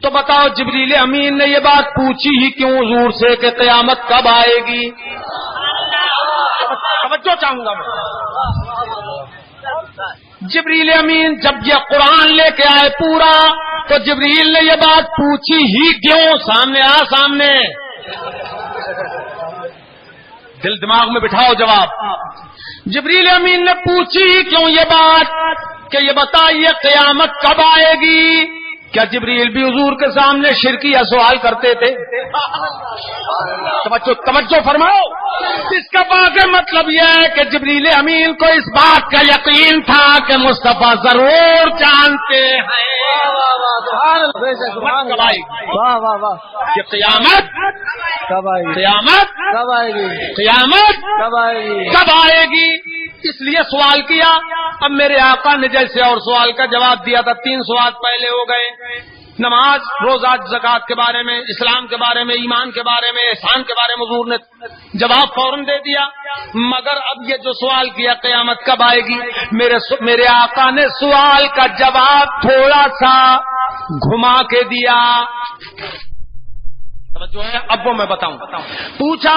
A: تو بتاؤ جبریل امین نے یہ بات پوچھی ہی کیوں حضور سے کہ قیامت کب آئے گی. توجہ چاہوں گا میں. جبریل امین جب یہ قرآن لے کے آئے پورا, تو جبریل نے یہ بات پوچھی ہی کیوں. سامنے سامنے دل دماغ میں بٹھاؤ جواب. جبریل امین نے پوچھی ہی کیوں یہ بات کہ یہ بتائیے قیامت کب آئے گی؟ کیا جبریل بھی حضور کے سامنے شرکیہ سوال کرتے تھے؟ توجہ فرماؤ. اس کا واضح مطلب یہ ہے کہ جبریل امین کو اس بات کا یقین تھا کہ مصطفیٰ ضرور جانتے ہیں
B: واہ واہ واہ
A: کہ قیامت
B: کب آئے گی؟
A: قیامت
B: کب آئے گی؟
A: قیامت
B: کب آئے گی؟
A: کب آئے گی. اس لیے سوال کیا. اب میرے آقا نے جیسے اور سوال کا جواب دیا تھا 3 سوال پہلے ہو گئے. نماز، روزہ، زکات کے بارے میں، اسلام کے بارے میں، ایمان کے بارے میں، احسان کے بارے میں حضور نے جواب فوراً دے دیا. مگر اب یہ جو سوال کیا قیامت کب آئے گی، میرے آقا نے سوال کا جواب تھوڑا سا گھما کے دیا. جو ہے اب وہ میں بتاؤں. پوچھا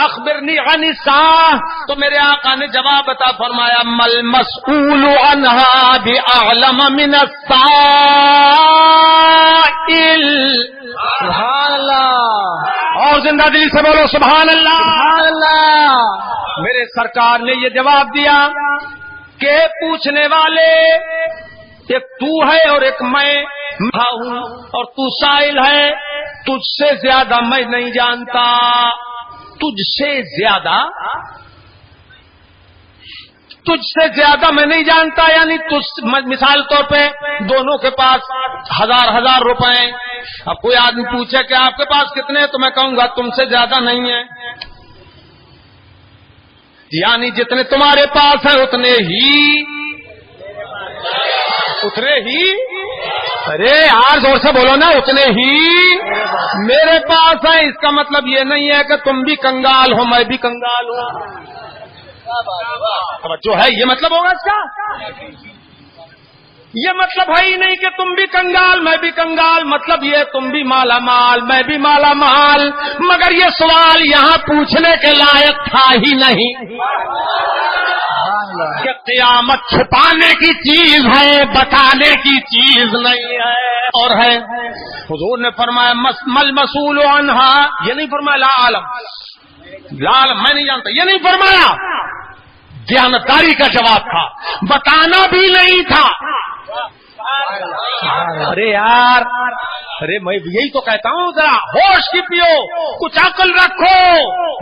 A: اخبرنی عن الساعہ، تو میرے آقا نے جواب عطا فرمایا مل مسئول عنہا باعلم من السائل.
B: سبحان اللہ،
A: اور زندہ دلی سے بولو سبحان اللہ.
B: سبحان اللہ.
A: میرے سرکار نے یہ جواب دیا کہ پوچھنے والے ایک تو ہے اور ایک میں ہوں، اور تو سائل ہے. تجھ سے زیادہ میں نہیں جانتا. تجھ سے زیادہ میں نہیں جانتا. یعنی مثال طور پہ دونوں کے پاس ہزار روپے. اب کوئی آدمی پوچھے کہ آپ کے پاس کتنے ہیں، تو میں کہوں گا تم سے زیادہ نہیں ہے. یعنی جتنے تمہارے پاس ہیں اتنے ہی. ارے یار زور سے بولو نا. اتنے ہی میرے پاس ہے. اس کا مطلب یہ نہیں ہے کہ تم بھی کنگال ہو میں بھی کنگال ہوں. جو ہے یہ مطلب ہوگا اس کا. یہ مطلب ہے ہی نہیں کہ تم بھی کنگال میں بھی کنگال. مطلب یہ تم بھی مالا مال میں بھی مالا مال. مگر یہ سوال یہاں پوچھنے کے لائق تھا ہی نہیں کہ قیامت چھپانے کی چیز ہے بتانے کی چیز نہیں ہے. اور ہے حضور نے فرمایا مل مسئول عنہا. یہ نہیں فرمایا لا عالم میں نہیں جانتا. یہ نہیں فرمایا. دیانتداری کا جواب تھا. بتانا بھی نہیں تھا. ارے یار ارے میں یہی تو کہتا ہوں ذرا ہوش کی پیو کچھ عقل رکھو.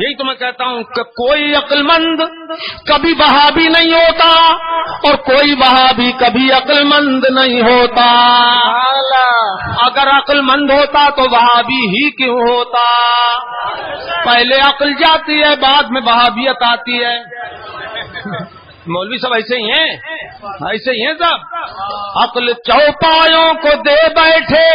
A: یہی تو میں کہتا ہوں کہ کوئی عقل مند کبھی وہابی نہیں ہوتا اور کوئی وہابی کبھی عقل مند نہیں ہوتا. اگر عقل مند ہوتا تو وہابی ہی کیوں ہوتا. پہلے عقل جاتی ہے بعد میں وہابیت آتی ہے. مولوی صاحب ایسے ہی ہیں سب. عقل چوپایوں کو دے بیٹھے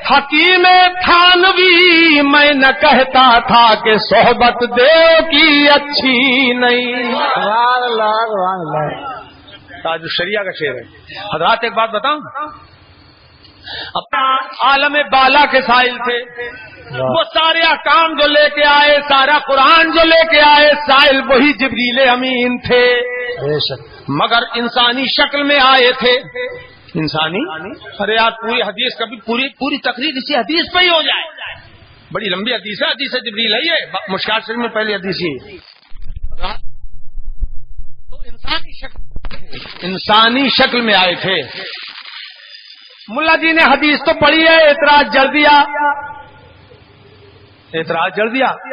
A: حکیم تھانوی. میں نہ کہتا تھا کہ صحبت دیو کی اچھی نہیں.
B: سبحان اللہ، سبحان اللہ.
A: تاج الشریعہ کا شعر ہے. حضرات ایک بات بتاؤں. اپنا عالم بالا کے سائل تھے. وہ سارے احکام جو لے کے آئے سارا قرآن جو لے کے آئے سائل وہی جبریل امین تھے. مگر انسانی شکل میں آئے تھے. انسانی ارے یار پوری حدیث کبھی پوری تقریر اسی حدیث پہ ہی ہو جائے. بڑی لمبی حدیث ہے. حدیث جبریل ہے یہ مشکات شریف میں پہلی حدیث ہی. تو انسانی شکل میں آئے تھے. ملا جی نے حدیث تو پڑھی ہے اعتراض جڑ دیا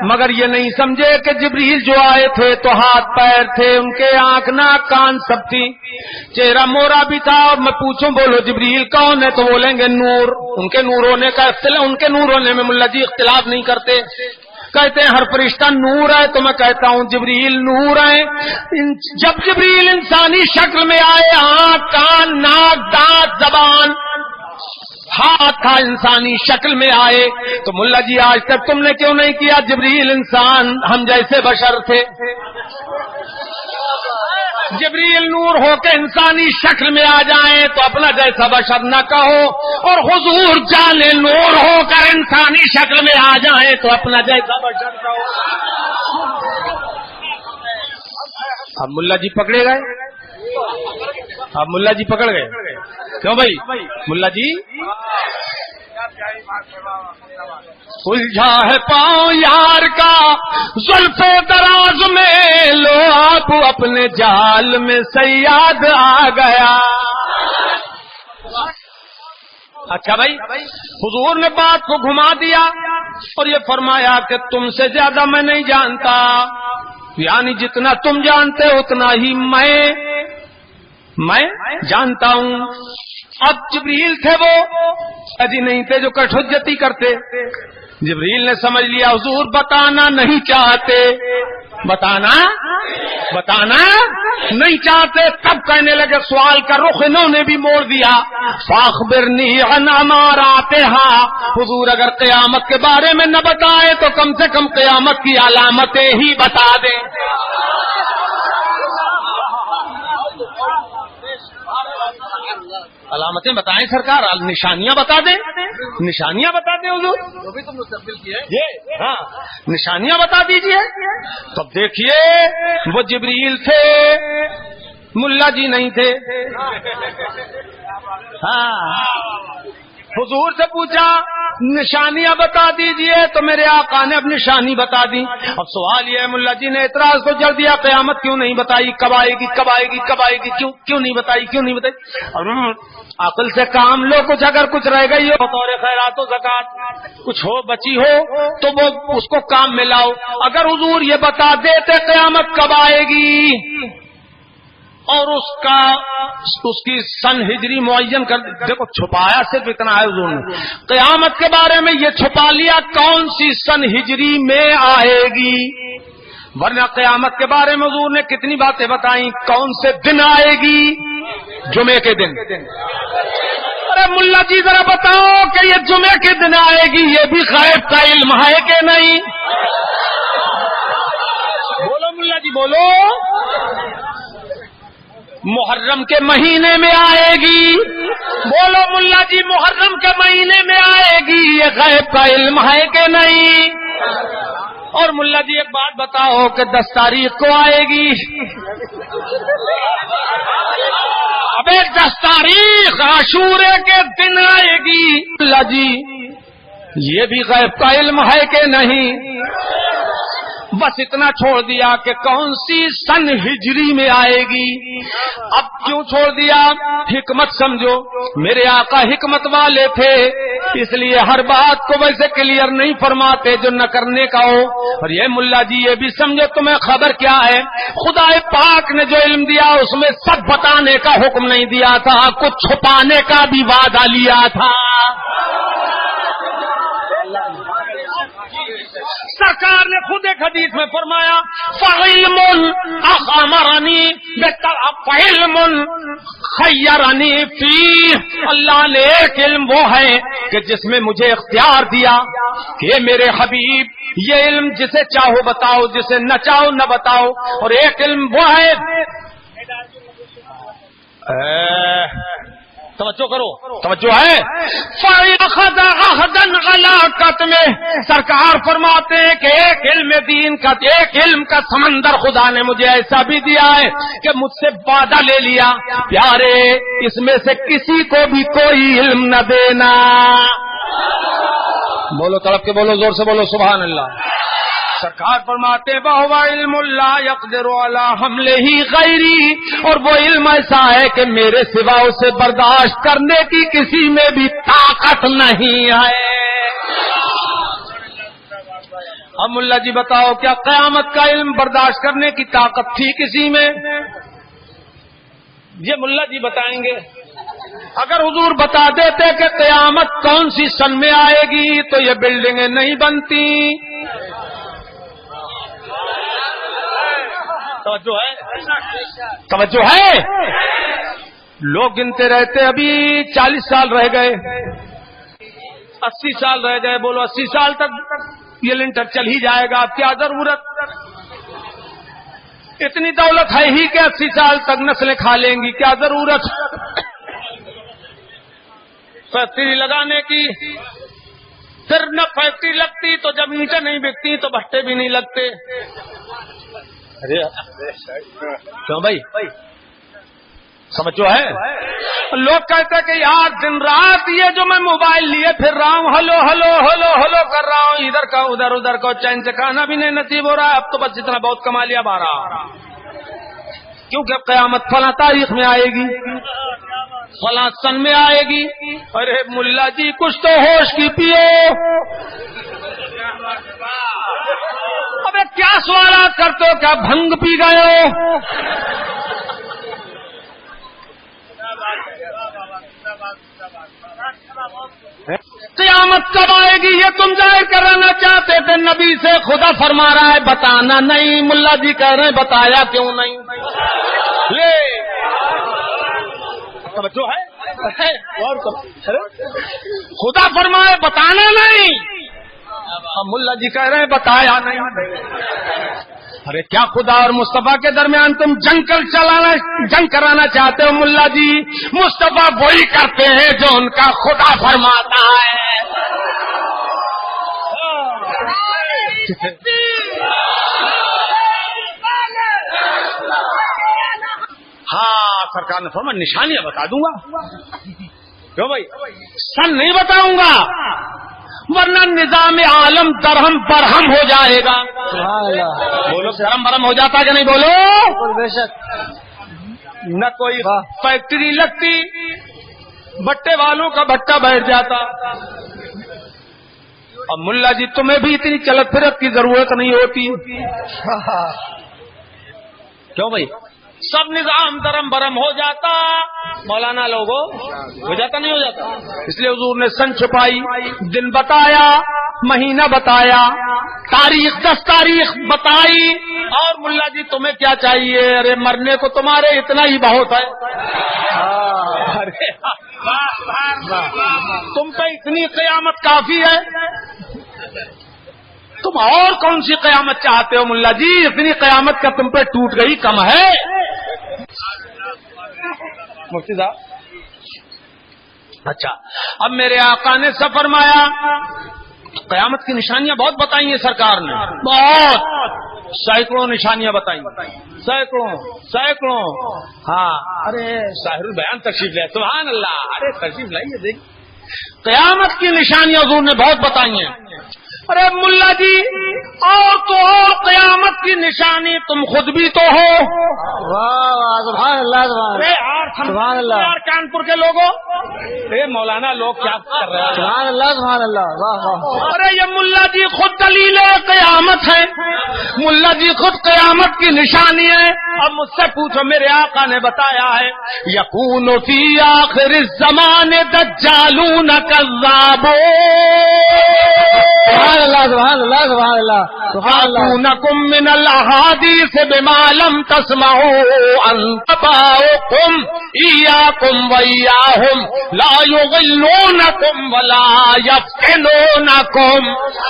A: مگر یہ نہیں سمجھے کہ جبریل جو آئے تھے تو ہاتھ پیر تھے. ان کے آنکھ ناک کان سب تھی. چہرہ مورا بھی تھا. اور میں پوچھوں بولو جبریل کون ہے تو بولیں گے نور. ان کے نور ہونے میں ملا جی اختلاف نہیں کرتے. کہتے ہیں ہر فرشتہ نور ہے تو میں کہتا ہوں جبریل نور ہے. جب جبریل انسانی شکل میں آئے آنکھ کان ناک دانت زبان ہاتھ تھا انسانی شکل میں آئے تو ملا جی آج تک تم نے کیوں نہیں کیا جبریل انسان ہم جیسے بشر تھے. جبریل نور ہو کے انسانی شکل میں آ جائیں تو اپنا جیسا بشر نہ کہو. اور حضور جانے نور ہو کر انسانی شکل میں آ جائیں تو اپنا جیسا بشر کہو. اب ملا جی پکڑے گئے. اب ملا جی پکڑ گئے. کیوں بھائی ملا جی الجھا ہے پاؤں یار کا زلف دراز میں، لو آپ اپنے جال میں صیاد آ گیا۔ اچھا بھائی، حضور نے بات کو گھما دیا اور یہ فرمایا کہ تم سے زیادہ میں نہیں جانتا، یعنی جتنا تم جانتے ہو اتنا ہی میں جانتا ہوں۔ اب جبریل تھے وہ اجی نہیں تھے جو کٹ حجتی کرتے۔ جبریل نے سمجھ لیا حضور بتانا نہیں چاہتے، بتانا نہیں چاہتے، تب کہنے لگے، سوال کا رخ انہوں نے بھی موڑ دیا، فاخبرنی عن اماراتھا، حضور اگر قیامت کے بارے میں نہ بتائے تو کم سے کم قیامت کی علامتیں ہی بتا دیں۔ علامتیں بتائیں سرکار، نشانیاں بتا دیں، نشانیاں بتا دیں حضور، جو بھی تم مستقبل کی ہے ہاں نشانیاں بتا دیجئے۔ تب دیکھیے وہ جبریل تھے، ملا جی نہیں تھے۔ ہاں حضور سے پوچھا نشانیاں بتا دیجئے تو میرے آقا نے اب نشانی بتا دی۔ اب سوال یہ ہے، ملا جی نے اعتراض تو جل دیا، قیامت کیوں نہیں بتائی، کب آئے گی کب آئے گی کب آئے گی، کیوں نہیں بتائی۔ اور عقل سے کام لو، کچھ اگر کچھ رہ گئی ہو بطور خیرات و زکات کچھ ہو بچی ہو تو وہ اس کو کام میں لاؤ۔ اگر حضور یہ بتا دیتے قیامت کب آئے گی اور اس کی سن ہجری معین کر، دیکھو چھپایا صرف اتنا ہے حضور نے، قیامت کے بارے میں یہ چھپا لیا کون سی سن ہجری میں آئے گی، ورنہ قیامت کے بارے میں حضور نے کتنی باتیں بتائیں، کون سے دن آئے گی، جمعے کے دن۔ ارے ملا جی ذرا بتاؤ کہ یہ جمعے کے دن آئے گی، یہ بھی غیب کا علم ہے کہ نہیں؟ بولو ملا جی بولو۔ محرم کے مہینے میں آئے گی، بولو ملا جی محرم کے مہینے میں آئے گی، یہ غیب کا علم ہے کہ نہیں؟ اور ملا جی ایک بات بتاؤ کہ 10 تاریخ کو آئے گی، ابے 10 تاریخ عاشورے کے دن آئے گی، ملا جی یہ بھی غیب کا علم ہے کہ نہیں؟ بس اتنا چھوڑ دیا کہ کون سی سن ہجری میں آئے گی۔ اب کیوں چھوڑ دیا؟ حکمت سمجھو، میرے آقا حکمت والے تھے، اس لیے ہر بات کو ویسے کلیئر نہیں فرماتے جو نہ کرنے کا ہو۔ اور یہ ملا جی یہ بھی سمجھو تمہیں خبر کیا ہے، خدا پاک نے جو علم دیا اس میں سب بتانے کا حکم نہیں دیا تھا، کچھ چھپانے کا بھی وعدہ لیا تھا۔ سرکار نے خود ایک حدیث میں فرمایا فعلم اخامرنی فعلم خیرنی فی، اللہ نے ایک علم وہ ہے کہ جس میں مجھے اختیار دیا کہ میرے حبیب یہ علم جسے چاہو بتاؤ، جسے نہ چاہو نہ بتاؤ، اور ایک علم وہ ہے، توجہ کرو، توجہ ہے، فَأَخَذَ عَهْدًا عَلَىٰ قَتْمِهِ، سرکار فرماتے ہیں کہ ایک علم دین کا، ایک علم کا سمندر خدا نے مجھے ایسا بھی دیا ہے کہ مجھ سے وعدہ لے لیا، پیارے اس میں سے کسی کو بھی کوئی علم نہ دینا۔ بولو تڑپ کے بولو، زور سے بولو سبحان اللہ۔ سرکار فرماتے وَهُوَ عِلْمٌ لَا يَقْدِرُ عَلَىٰ حَمْلِهِ غَيْرِي، اور وہ علم ایسا ہے کہ میرے سوا اسے برداشت کرنے کی کسی میں بھی طاقت نہیں ہے۔ اب ملا جی بتاؤ کیا قیامت کا علم برداشت کرنے کی طاقت تھی کسی میں؟ یہ ملا جی بتائیں گے۔ اگر حضور بتا دیتے کہ قیامت کون سی سن میں آئے گی تو یہ بلڈنگیں نہیں بنتی۔ توجہ ہے، توجہ ہے، لوگ گنتے رہتے ابھی 40 سال رہ گئے، 80 سال رہ گئے، بولو 80 سال تک یہ لنٹر چل ہی جائے گا، اب کیا ضرورت، اتنی دولت ہے ہی کہ 80 سال تک نسلیں کھا لیں گی، کیا ضرورت فیکٹری لگانے کی؟ پھر نہ فیکٹری لگتی تو جب اینٹیں نہیں بکتی تو بھٹے بھی نہیں لگتے۔ کیوں بھائی سمجھو ہے. لوگ کہتے ہیں کہ یار دن رات یہ جو میں موبائل لیے پھر رہا ہوں ہلو ہلو ہلو ہلو کر رہا ہوں, ادھر کا ادھر کا, چین سے کھانا بھی نہیں نصیب ہو رہا ہے. اب تو بس اتنا بہت کما لیا بارہ, کیونکہ اب قیامت فلاں تاریخ میں آئے گی, فلاں سن میں آئے گی. ارے ملا جی کچھ تو ہوش کی پیو. ابے کیا سوالات کرتے ہو, کیا بھنگ پی گئے ہو؟ قیامت کب آئے گی یہ تم ظاہر کرانا چاہتے تھے نبی سے, خدا فرما رہا ہے بتانا نہیں. ملا جی کہہ رہے ہیں بتایا کیوں نہیں؟ لے توجہ ہے, خدا فرمائے بتانا نہیں, ملا جی کہہ رہے ہیں بتایا نہیں. ارے کیا خدا اور مصطفیٰ کے درمیان تم جنگ کرانا چاہتے ہو؟ ملا جی مصطفیٰ وہی کرتے ہیں جو ان کا خدا فرماتا ہے. ہاں سرکار نے فرمایا نشانیاں بتا دوں گا. کیوں بھائی؟ سن نہیں بتاؤں گا ورنہ نظام عالم درہم برہم ہو جائے گا. بولو درہم برہم ہو جاتا کہ نہیں؟ بولو.
B: بے شک.
A: نہ کوئی فیکٹری لگتی, بٹے والوں کا بٹا بیٹھ جاتا. اب ملا جی تمہیں بھی اتنی چلت پھرت کی ضرورت نہیں ہوتی. کیوں بھائی؟ سب نظام درم برم ہو جاتا. مولانا لوگوں ہو جاتا نہیں ہو جاتا؟ اس لیے حضور نے سن چھپائی, دن بتایا, مہینہ بتایا, تاریخ 10 تاریخ بتائی. اور ملا جی تمہیں کیا چاہیے؟ ارے مرنے کو تمہارے اتنا ہی بہت ہے. تم پہ اتنی قیامت کافی ہے. تم اور کون سی قیامت چاہتے ہو ملا جی؟ اتنی قیامت کا تم پہ ٹوٹ گئی کم ہے. مفتی صاحب اچھا, اب میرے آقا نے سب فرمایا, قیامت کی نشانیاں بہت بتائی ہیں سرکار نے, بہت سینکڑوں نشانیاں بتائی, سینکڑوں. ہاں ارے ظاہر البیان تشریف لائے, سبحان اللہ. ارے تشریف لائیے دیکھ, قیامت کی نشانیاں حضور نے بہت بتائی ہیں. ارے ملا جی اور تو اور قیامت کی نشانی تم خود بھی تو ہو.
B: سبحان اللہ سبحان اللہ.
A: کانپور کے لوگوں, اے مولانا لوگ کیا کر رہے ہیں؟
B: سبحان اللہ سبحان اللہ. واہ واہ.
A: ارے یہ ملا جی خود دلیل قیامت ہے, ملا جی خود قیامت کی نشانی ہے. اب مجھ سے پوچھو, میرے آقا نے بتایا ہے یکون فی آخر الزمان دجالون کذابون.
B: سبحان اللہ سبحان اللہ سبحان اللہ.
A: يأتونكم من الأحاديث بما لم تسمعوا أنباؤكم إياكم وإياهم لا يضلونكم ولا يفتنونكم.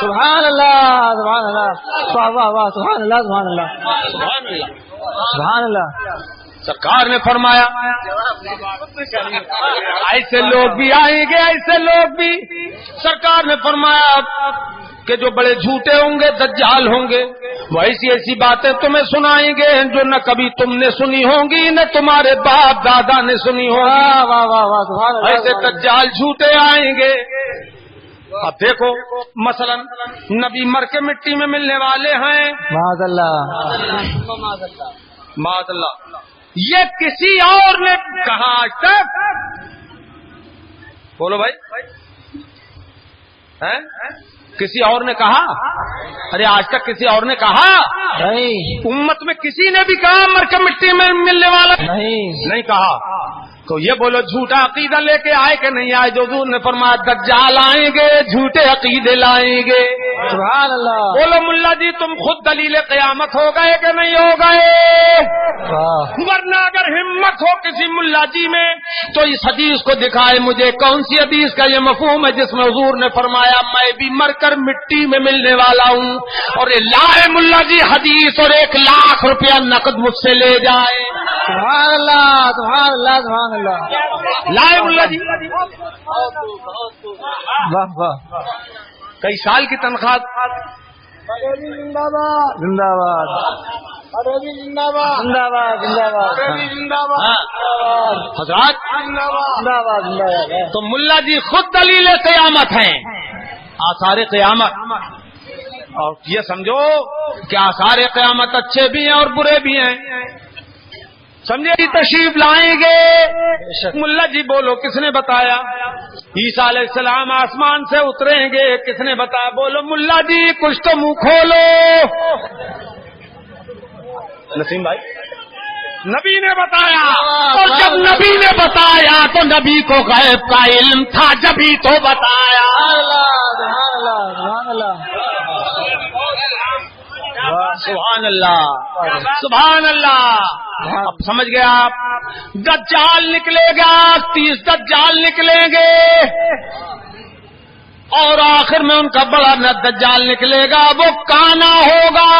B: سبحان اللہ سبحان اللہ. واہ واہ واہ. سبحان اللہ سبحان اللہ سبحان اللہ.
A: سرکار نے فرمایا ایسے لوگ بھی آئیں گے, ایسے لوگ بھی. سرکار نے فرمایا کہ جو بڑے جھوٹے ہوں گے, دجال ہوں گے, وہ ایسی ایسی باتیں تمہیں سنائیں گے جو نہ کبھی تم نے سنی ہوں گی نہ تمہارے باپ دادا نے سنی ہوں گی. ایسے دجال جھوٹے آئیں گے. اب دیکھو مثلا نبی مر کے مٹی میں ملنے والے ہیں,
B: معاذ اللہ
A: معاذ اللہ. یہ کسی اور نے کہا آج تک؟ بولو بھائی, کسی اور نے کہا؟ ارے آج تک کسی اور نے کہا
B: نہیں.
A: امت میں کسی نے بھی کہا مر کے مٹی میں ملنے والا نہیں کہا. تو یہ بولو جھوٹا عقیدہ لے کے آئے کہ نہیں آئے؟ جو حضور نے فرمایا دجال آئیں گے, جھوٹے عقیدے لائیں گے.
B: سبحان اللہ.
A: بولو ملا جی تم خود دلیل قیامت ہو گئے کہ نہیں ہو گئے؟ ورنہ اگر ہمت ہو کسی ملا جی میں تو اس حدیث کو دکھائے مجھے, کون سی حدیث کا یہ مفہوم ہے جس میں حضور نے فرمایا میں بھی مر کر مٹی میں ملنے والا ہوں, اور یہ لائے ملا جی حدیث اور 1,00,000 روپیہ نقد مجھ سے لے جائے.
B: سبحان اللہ سبحان اللہ سبحان اللہ.
A: لائے ملا جی
B: واہ واہ.
A: کئی سال کی تنخواہ.
B: زندہ باد. زندہ باد زندہ باد زندہ باد
A: حضرات
B: زندہ باد زندہ باد.
A: تو ملا جی خود دلیل قیامت ہیں، آثار قیامت. اور یہ سمجھو کہ آثار قیامت اچھے بھی ہیں اور برے بھی ہیں. سمجھے تشریف لائیں گے. ملا جی بولو کس نے بتایا؟ عیسیٰ علیہ السلام آسمان سے اتریں گے، کس نے بتایا؟ بولو ملا جی کچھ تو منہ کھولو. نسیم بھائی نبی نے بتایا، اور جب نبی نے بتایا تو نبی کو غیب کا علم تھا، جبھی تو بتایا. سبحان اللہ سبحان اللہ. اب سمجھ گئے آپ؟ دجال نکلے گا، 30 دجال نکلیں گے، اور آخر میں ان کا بڑا دجال نکلے گا، وہ کانا ہوگا.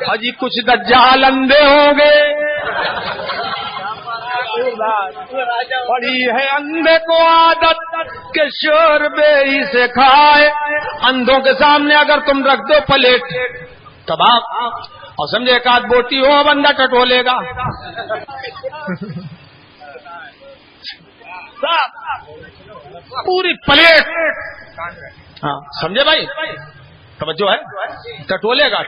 A: حجی کچھ دجال اندھے ہوں گے. پڑی ہے اندھے کو عادت کہ شوربے ہی سے کھائے. اندھوں کے سامنے اگر تم رکھ دو پلیٹ تباہ، اور سمجھے ایک آدھ بوٹی ہو بندہ ٹٹولے گا. پوری پلیٹ، ہاں سمجھے بھائی، توجہ ہے، ٹٹولے گا.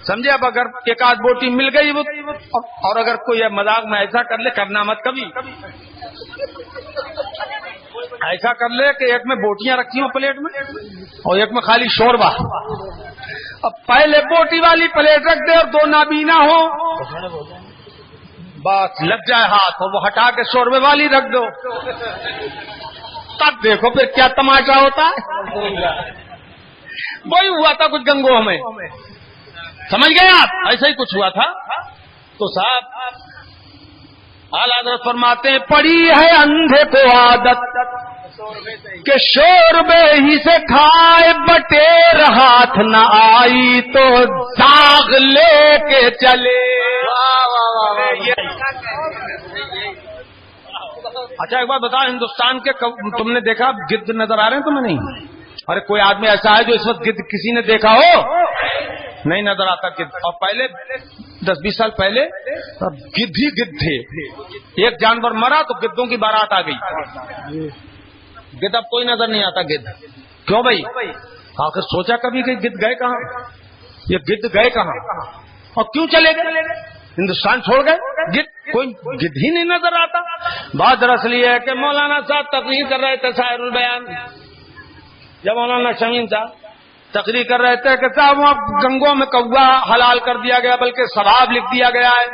A: سمجھے اب اگر ایک آدھ بوٹی مل گئی وہ، اور اگر کوئی مذاق میں ایسا کر لے، کرنا مت کبھی، ایسا کر لے کہ ایک میں بوٹیاں رکھی ہوں پلیٹ میں اور ایک میں خالی شوربہ. اب پہلے بوٹی والی پلیٹ رکھ دے اور دو نابینا ہو، بس لگ جائے ہاتھ، اور وہ ہٹا کے شوربے والی رکھ دو. تب دیکھو پھر کیا تماشا ہوتا ہے. وہی ہوا تھا کچھ گنگوں میں، سمجھ گئے آپ؟ ایسا ہی کچھ ہوا تھا. تو صاحب اعلیٰ حضرت فرماتے ہیں پڑی ہے اندھے کو عادت کہ شوربے ہی سے کھائے، بٹیر ہاتھ نہ آئی تو داغ لے کے چلے. اچھا ایک بات بتا، ہندوستان کے تم نے دیکھا گدھ نظر آ رہے ہیں تمہیں؟ نہیں. ارے کوئی آدمی ایسا ہے جو اس وقت گدھ کسی نے دیکھا ہو؟ نہیں نظر آتا گدھ. اور پہلے 10-20 سال پہلے گدھ ہی گدھ تھے. ایک جانور مرا تو گدھوں کی بارات آ گئی. گدھ اب کوئی نظر نہیں آتا. گدھ کیوں بھائی؟ آخر سوچا کبھی کہ گدھ گئے کہاں؟ یہ گدھ گئے کہاں اور کیوں چلے گئے؟ ہندوستان چھوڑ گئے. گدھ کوئی گدھ ہی نہیں نظر آتا. بات دراصل یہ ہے کہ مولانا صاحب تقریر کر رہے تھے سائر البیان، جب مولانا شمیم صاحب تقریر کر رہے تھے کہ صاحب وہاں گنگوں میں کوا حلال کر دیا گیا، بلکہ ثواب لکھ دیا گیا ہے.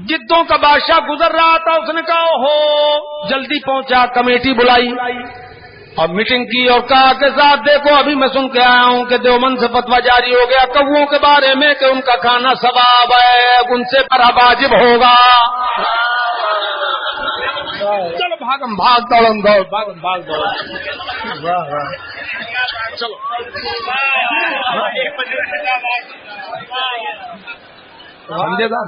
A: گدھوں کا بادشاہ گزر رہا تھا، اس نے کہا ہو جلدی پہنچا، کمیٹی بلائی اور میٹنگ کی اور کہا کہ صاحب دیکھو ابھی میں سن کے آیا ہوں کہ دیوبند سے فتویٰ جاری ہو گیا کووں کے بارے میں کہ ان کا کھانا ثواب ہے، ان سے بڑا واجب ہوگا. چلو بھاگم بھاگ دوڑم دوڑ بھاگم بھاگ دوڑ. چلو سمجھے گا،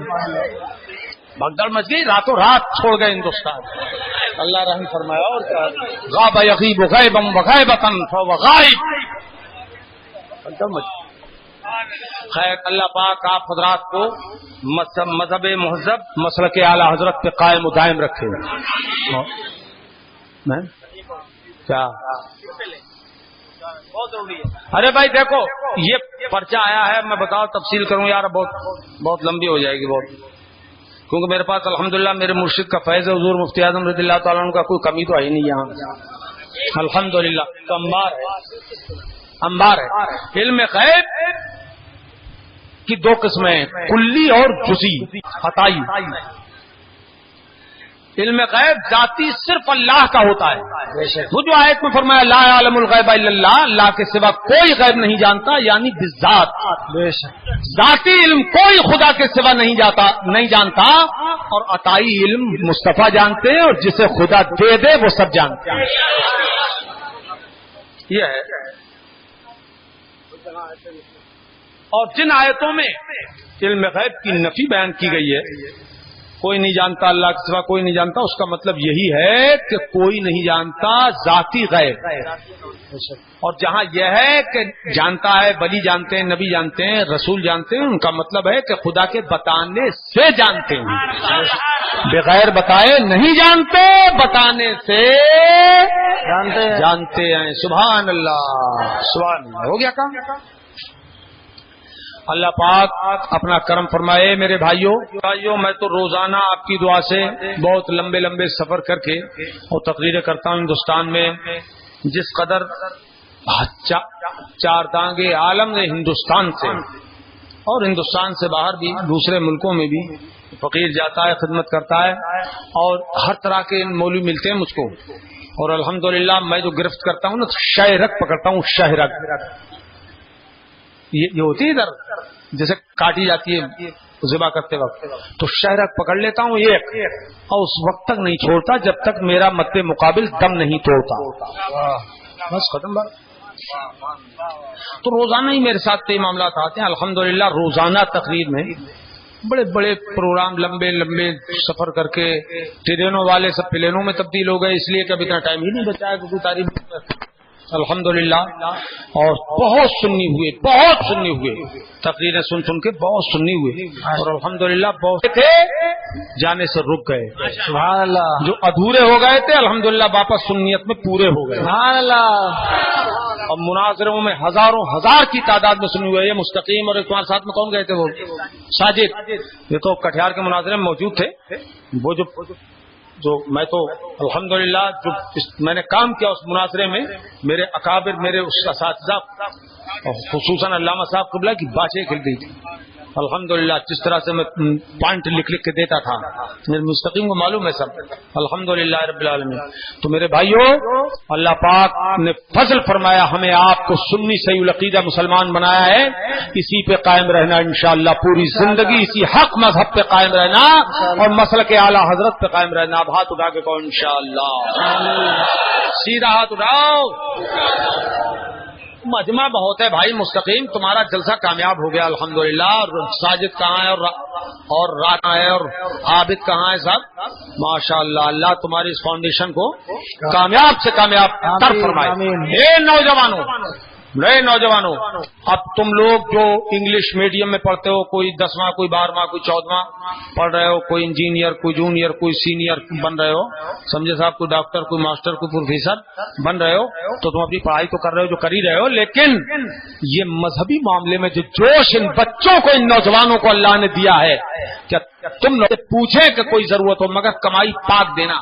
A: بھگدڑ مچ گئی، راتوں رات چھوڑ گئے ہندوستان. اللہ رحم فرمایا. اور کیا غاب یغیب غیبا وغیبۃ فهو غائب. خیر اللہ پاک آپ حضرات کو مذہب مہذب مسلک اعلی حضرت پہ قائم و دائم رکھے. کیا ارے بھائی دیکھو یہ پرچہ آیا ہے، میں بتاؤ تفصیل کروں یار بہت لمبی ہو جائے گی بہت، کیونکہ میرے پاس الحمدللہ میرے مرشد کا فیض ہے، حضور مفتی اعظم رضی اللہ تعالیٰ عنہ کا کوئی کمی تو ہے ہی نہیں یہاں الحمدللہ. تو انبار ہے. علم غیب کی دو قسمیں، کلی اور جزئی عطائی. علم غیب ذاتی صرف اللہ کا ہوتا ہے. وہ جو آیت میں فرمایا لا یعلم الغیب الا اللہ، اللہ کے سوا کوئی غیب نہیں جانتا، یعنی بالذات ذاتی علم کوئی خدا کے سوا نہیں جانتا. اور عطائی علم مصطفیٰ جانتے ہیں، اور جسے خدا دے دے وہ سب جانتے ہیں. یہ ہے. اور جن آیتوں میں علم غیب کی نفی بیان کی گئی ہے کوئی نہیں جانتا اللہ کے سوا کوئی نہیں جانتا، اس کا مطلب یہی ہے کہ کوئی نہیں جانتا ذاتی غیب. اور جہاں یہ ہے کہ جانتا ہے، ولی جانتے ہیں، نبی جانتے ہیں، رسول جانتے ہیں، ان کا مطلب ہے کہ خدا کے بتانے سے جانتے ہیں، بغیر بتائے نہیں جانتے، بتانے سے جانتے ہیں. سبحان اللہ، سبحان اللہ. ہو گیا کام. اللہ پاک اپنا کرم فرمائے. میرے بھائیوں میں تو روزانہ آپ کی دعا سے بہت لمبے لمبے سفر کر کے اور تقریریں کرتا ہوں ہندوستان میں. جس قدر چار دانگے عالم نے ہندوستان سے اور ہندوستان سے باہر بھی دوسرے ملکوں میں بھی فقیر جاتا ہے، خدمت کرتا ہے، اور ہر طرح کے مولوی ملتے ہیں مجھ کو. اور الحمدللہ میں جو گرفت کرتا ہوں نا شہرک پکڑتا ہوں. شہرک یہ ہوتی ہے ادھر جیسے کاٹی جاتی ہے ذبح کرتے وقت، تو شہرک پکڑ لیتا ہوں ایک، اور اس وقت تک نہیں چھوڑتا جب تک میرا مد مقابل دم نہیں توڑتا. بس ختم بات. تو روزانہ ہی میرے ساتھ کئی معاملات آتے ہیں الحمدللہ. روزانہ تقریر میں بڑے بڑے پروگرام، لمبے لمبے سفر کر کے. ٹرینوں والے سب پلینوں میں تبدیل ہو گئے، اس لیے کہ ابھی اتنا ٹائم ہی نہیں بچا ہے کوئی تعریف. الحمدللہ. اور بہت سنی ہوئے تقریریں سن کے بہت سنی ہوئے، اور الحمدللہ بہت تھے جانے سے رک گئے.
B: سبحان اللہ.
A: جو ادھورے ہو گئے تھے الحمدللہ واپس سنیت میں پورے ہو گئے.
B: سبحان اللہ.
A: اور مناظروں میں ہزاروں ہزار کی تعداد میں سنی ہوئے. یہ مستقیم اور تمہارے ساتھ میں کون گئے تھے؟ وہ ساجد. یہ تو کٹیہار کے مناظرے میں موجود تھے. وہ جو میں تو الحمدللہ جو میں نے کام کیا اس مناظرے میں، میرے اکابر، میرے اساتذہ، خصوصاً علامہ صاحب قبلہ کی باتیں کھل گئی تھی الحمدللہ. جس طرح سے میں پوائنٹ لکھ کے دیتا تھا، میرے مستقیم کو معلوم ہے سب الحمدللہ رب العالمین. تو میرے بھائیوں، اللہ پاک نے فضل فرمایا، ہمیں آپ کو سنی صحیح العقیدہ مسلمان بنایا ہے. اسی پہ قائم رہنا انشاءاللہ، پوری زندگی اسی حق مذہب پہ قائم رہنا اور مسلک اعلیٰ حضرت پہ قائم رہنا. اب ہاتھ اٹھا کے کہو انشاءاللہ. سیدھا ہاتھ اٹھاؤ. مجمع بہت ہے بھائی مستقیم، تمہارا جلسہ کامیاب ہو گیا الحمدللہ. ساجد کہاں ہے اور رات کہاں ہے اور عابد کہاں ہے صاحب؟ ماشاءاللہ. اللہ تمہاری اس فاؤنڈیشن کو کامیاب سے کامیاب تر فرمائے. نئے نوجوانوں، اب تم لوگ جو انگلش میڈیم میں پڑھتے ہو، کوئی 10واں، کوئی 12واں، کوئی 14واں پڑھ رہے ہو، کوئی انجینئر، کوئی جونیئر، کوئی سینئر بن رہے ہو، سمجھے صاحب، کوئی ڈاکٹر، کوئی ماسٹر، کوئی پروفیسر بن رہے ہو، تو تم اپنی پڑھائی تو کر رہے ہو، جو کر ہی رہے ہو، لیکن یہ مذہبی معاملے میں جو جوش ان بچوں کو، ان نوجوانوں کو اللہ نے دیا ہے، کیا تم لوگ پوچھیں کہ کوئی ضرورت ہو، مگر کمائی پاک دینا،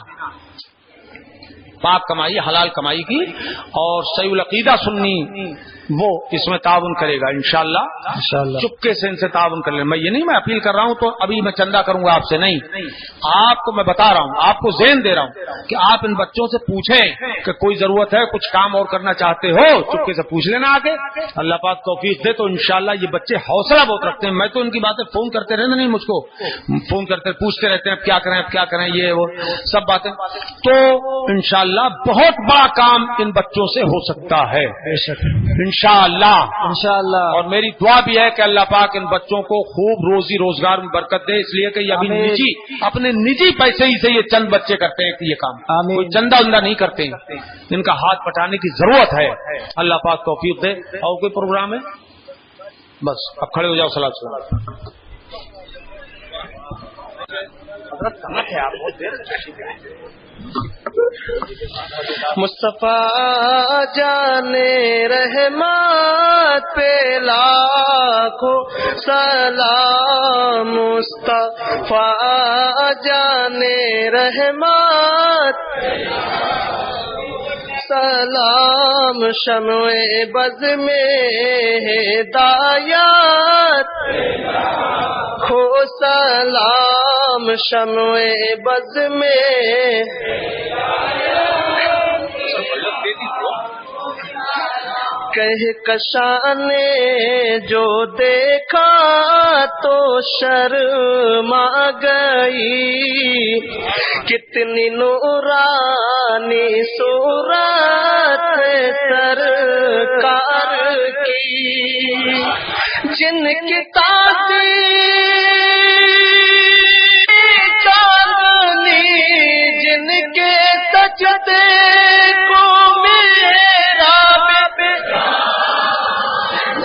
A: پاک کمائی، حلال کمائی کی. اور صحیح العقیدہ سنی وہ اس میں تعاون کرے گا انشاءاللہ. چپکے سے ان سے تعاون کر لیں. میں یہ نہیں میں اپیل کر رہا ہوں تو ابھی میں چندہ کروں گا آپ سے، نہیں. آپ کو میں بتا رہا ہوں، آپ کو ذہن دے رہا ہوں کہ آپ ان بچوں سے پوچھیں کہ کوئی ضرورت ہے، کچھ کام اور کرنا چاہتے ہو، چپکے سے پوچھ لینا آگے. اللہ پاک توفیق دے تو انشاءاللہ. یہ بچے حوصلہ بہت رکھتے ہیں. میں تو ان کی باتیں فون کرتے رہنا، نہیں مجھ کو فون کرتے پوچھتے رہتے ہیں اب کیا کریں یہ وہ سب باتیں. تو انشاءاللہ بہت بڑا کام ان بچوں سے ہو سکتا ہے انشاءاللہ. اور میری دعا بھی ہے کہ اللہ پاک ان بچوں کو خوب روزی روزگار میں برکت دے، اس لیے کہ یہ ابھی اپنے نجی پیسے ہی سے یہ چند بچے کرتے ہیں یہ کام، کوئی چندہ وندہ نہیں کرتے ہیں. ان کا ہاتھ پٹانے کی ضرورت ہے. اللہ پاک توفیق دے. اور کوئی پروگرام ہے؟ بس اب کھڑے ہو جاؤ. صلاۃ السلام.
B: مصطفیٰ جانے رحمت پہ لاکھوں سلام، مصطفیٰ جانے رحمت سلام، شمع بز میں ہدایت کھو سلام، شمع بز میں کہکشاں نے جو دیکھا تو شرما گئی، کتنی نورانی صورت سرکار کی، جن کی تعظیم کا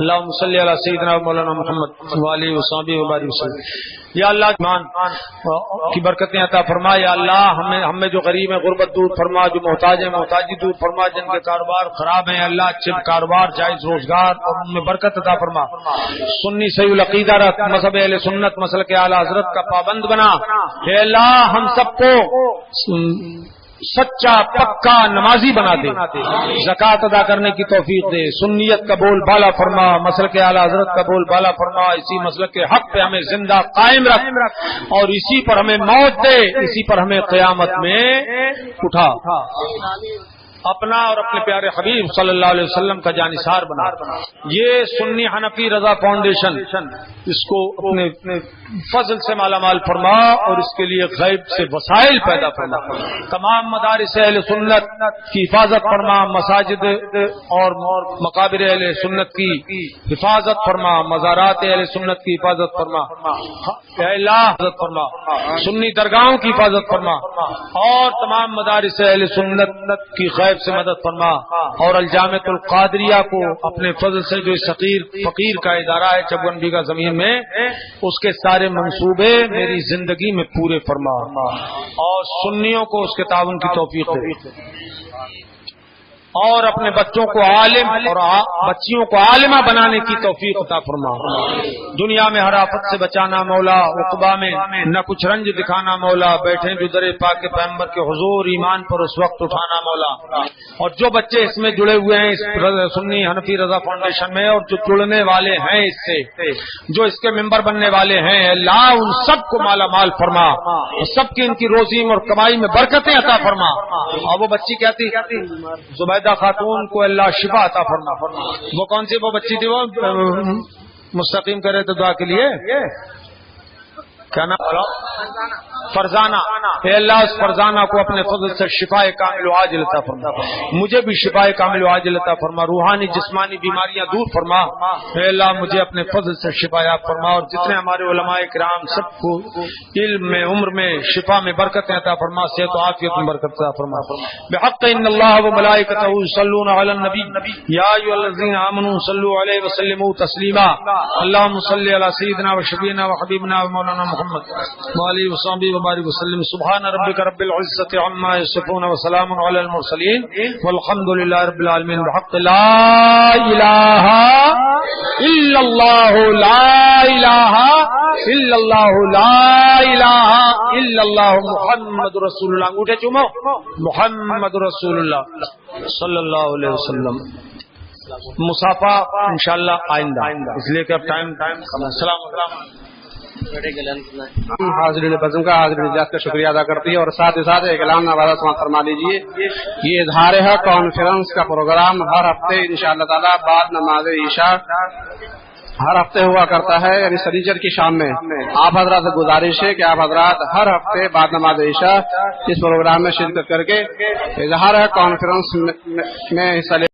A: اللہم صلی علی سیدنا مولانا محمد وآلہ وصحبہ وبارک وسلم۔ یا اللہ ایمان کی برکتیں عطا فرما، یا اللہ ہمیں جو غریب ہیں غربت دور فرما، جو محتاج ہیں محتاجی دور فرما، جن کے کاروبار خراب ہیں اللہ اچھے کاروبار جائز روزگار اور ان میں برکت عطا فرما، سنی صحیح العقیدہ رکھ، مذہب اہل سنت مسلک اعلی حضرت کا پابند بنا، اے اللہ ہم سب کو سچا پکا نمازی بنا دے، زکوٰۃ ادا کرنے کی توفیق دے، سنیت کا بول بالا فرما، مسلک اعلی حضرت کا بول بالا فرما، اسی مسلک کے حق پہ ہمیں زندہ قائم رکھ اور اسی پر ہمیں موت دے، اسی پر ہمیں قیامت میں اٹھا، اپنا اور اپنے پیارے حبیب صلی اللہ علیہ وسلم کا جانثار بنا۔ یہ سنی حنفی رضا فاؤنڈیشن اس کو اپنے فضل سے مالا مال فرما اور اس کے لیے غیب سے وسائل پیدا فرما، تمام مدارس اہل سنت کی حفاظت فرما، مساجد اور مقابر اہل سنت کی حفاظت فرما، مزارات اہل سنت کی حفاظت فرما، اے اللہ حفاظت فرما، سنی درگاہوں کی حفاظت فرما اور تمام مدارس اہل سنت کی غیب سے مدد فرما، اور الجامعۃ القادریہ کو اپنے فضل سے جو فقیر کا ادارہ ہے 56 بیگھہ زمین میں، اس کے سارے منصوبے میری زندگی میں پورے فرما اور سنیوں کو اس کے تعاون کی توفیق دے، اور اپنے بچوں کو عالم اور بچیوں کو عالمہ بنانے کی توفیق عطا فرما، دنیا میں ہر آفت سے بچانا مولا، عقبہ میں نہ کچھ رنج دکھانا مولا، بیٹھے جو در پاک پیغمبر کے حضور ایمان پر اس وقت اٹھانا مولا، اور جو بچے اس میں جڑے ہوئے ہیں اس سنی حنفی رضا فاؤنڈیشن میں اور جو جڑنے والے ہیں اس سے، جو اس کے ممبر بننے والے ہیں، اللہ ان سب کو مالا مال فرما، سب کی ان کی روزی اور کمائی میں برکتیں عطا فرما، اور وہ بچی کہتی زبیدہ خاتون کو اللہ شفا عطا فرما، وہ کون سی وہ بچی تھی، وہ مستقیم کرے تو دعا کے لیے کیا نام فرزانہ، اے اللہ اس فرزانہ کو اپنے فضل سے شفاء کامل و عاجل عطا فرما، مجھے بھی شفاء کامل و عاجل عطا فرما، روحانی جسمانی بیماریاں دور فرما، اے اللہ مجھے اپنے فضل سے شفاء یاب فرما، اور جتنے ہمارے علماء کرام سب کو علم میں عمر میں شفا میں برکتیں عطا فرما، صحت و عافیت میں برکت عطا فرما، بحق ان اللہ وملائکتہ یصلون علی النبی یا ایھا الذین آمنوا صلوا علیہ وسلموا تسلیما، اللهم صل علی سیدنا و شفیعنا و حبیبنا و مولانا محمد وآلہ وصحبہ وبارک وسلم، سبحان ربک رب العزۃ عما یصفون وسلام علی المرسلین والحمد للہ رب العالمین، بحق لا الہ الا اللہ، لا الہ الا اللہ، لا الہ الا اللہ محمد رسول اللہ، انگوٹھے چومو، محمد رسول اللہ صلی اللہ علیہ وسلم، مصافحہ انشاءاللہ آئندہ، اس لیے کہ اب ٹائم السلام علیکم۔
C: حاضرین بزم کا حاضرین اجازت کا شکریہ ادا کرتی ہے، اور ساتھ ہی ساتھ ایک اعلان نوازہ سماعت فرما لیجیے، یہ اظہار حق کانفرنس کا پروگرام ہر ہفتے انشاءاللہ تعالی بعد نماز عشاء ہر ہفتے ہوا کرتا ہے، یعنی سنیچر کی شام میں۔ آپ حضرات سے گزارش ہے کہ آپ حضرات ہر ہفتے بعد نماز عشاء اس پروگرام میں شرکت کر کے اظہار حق کانفرنس میں حصہ لے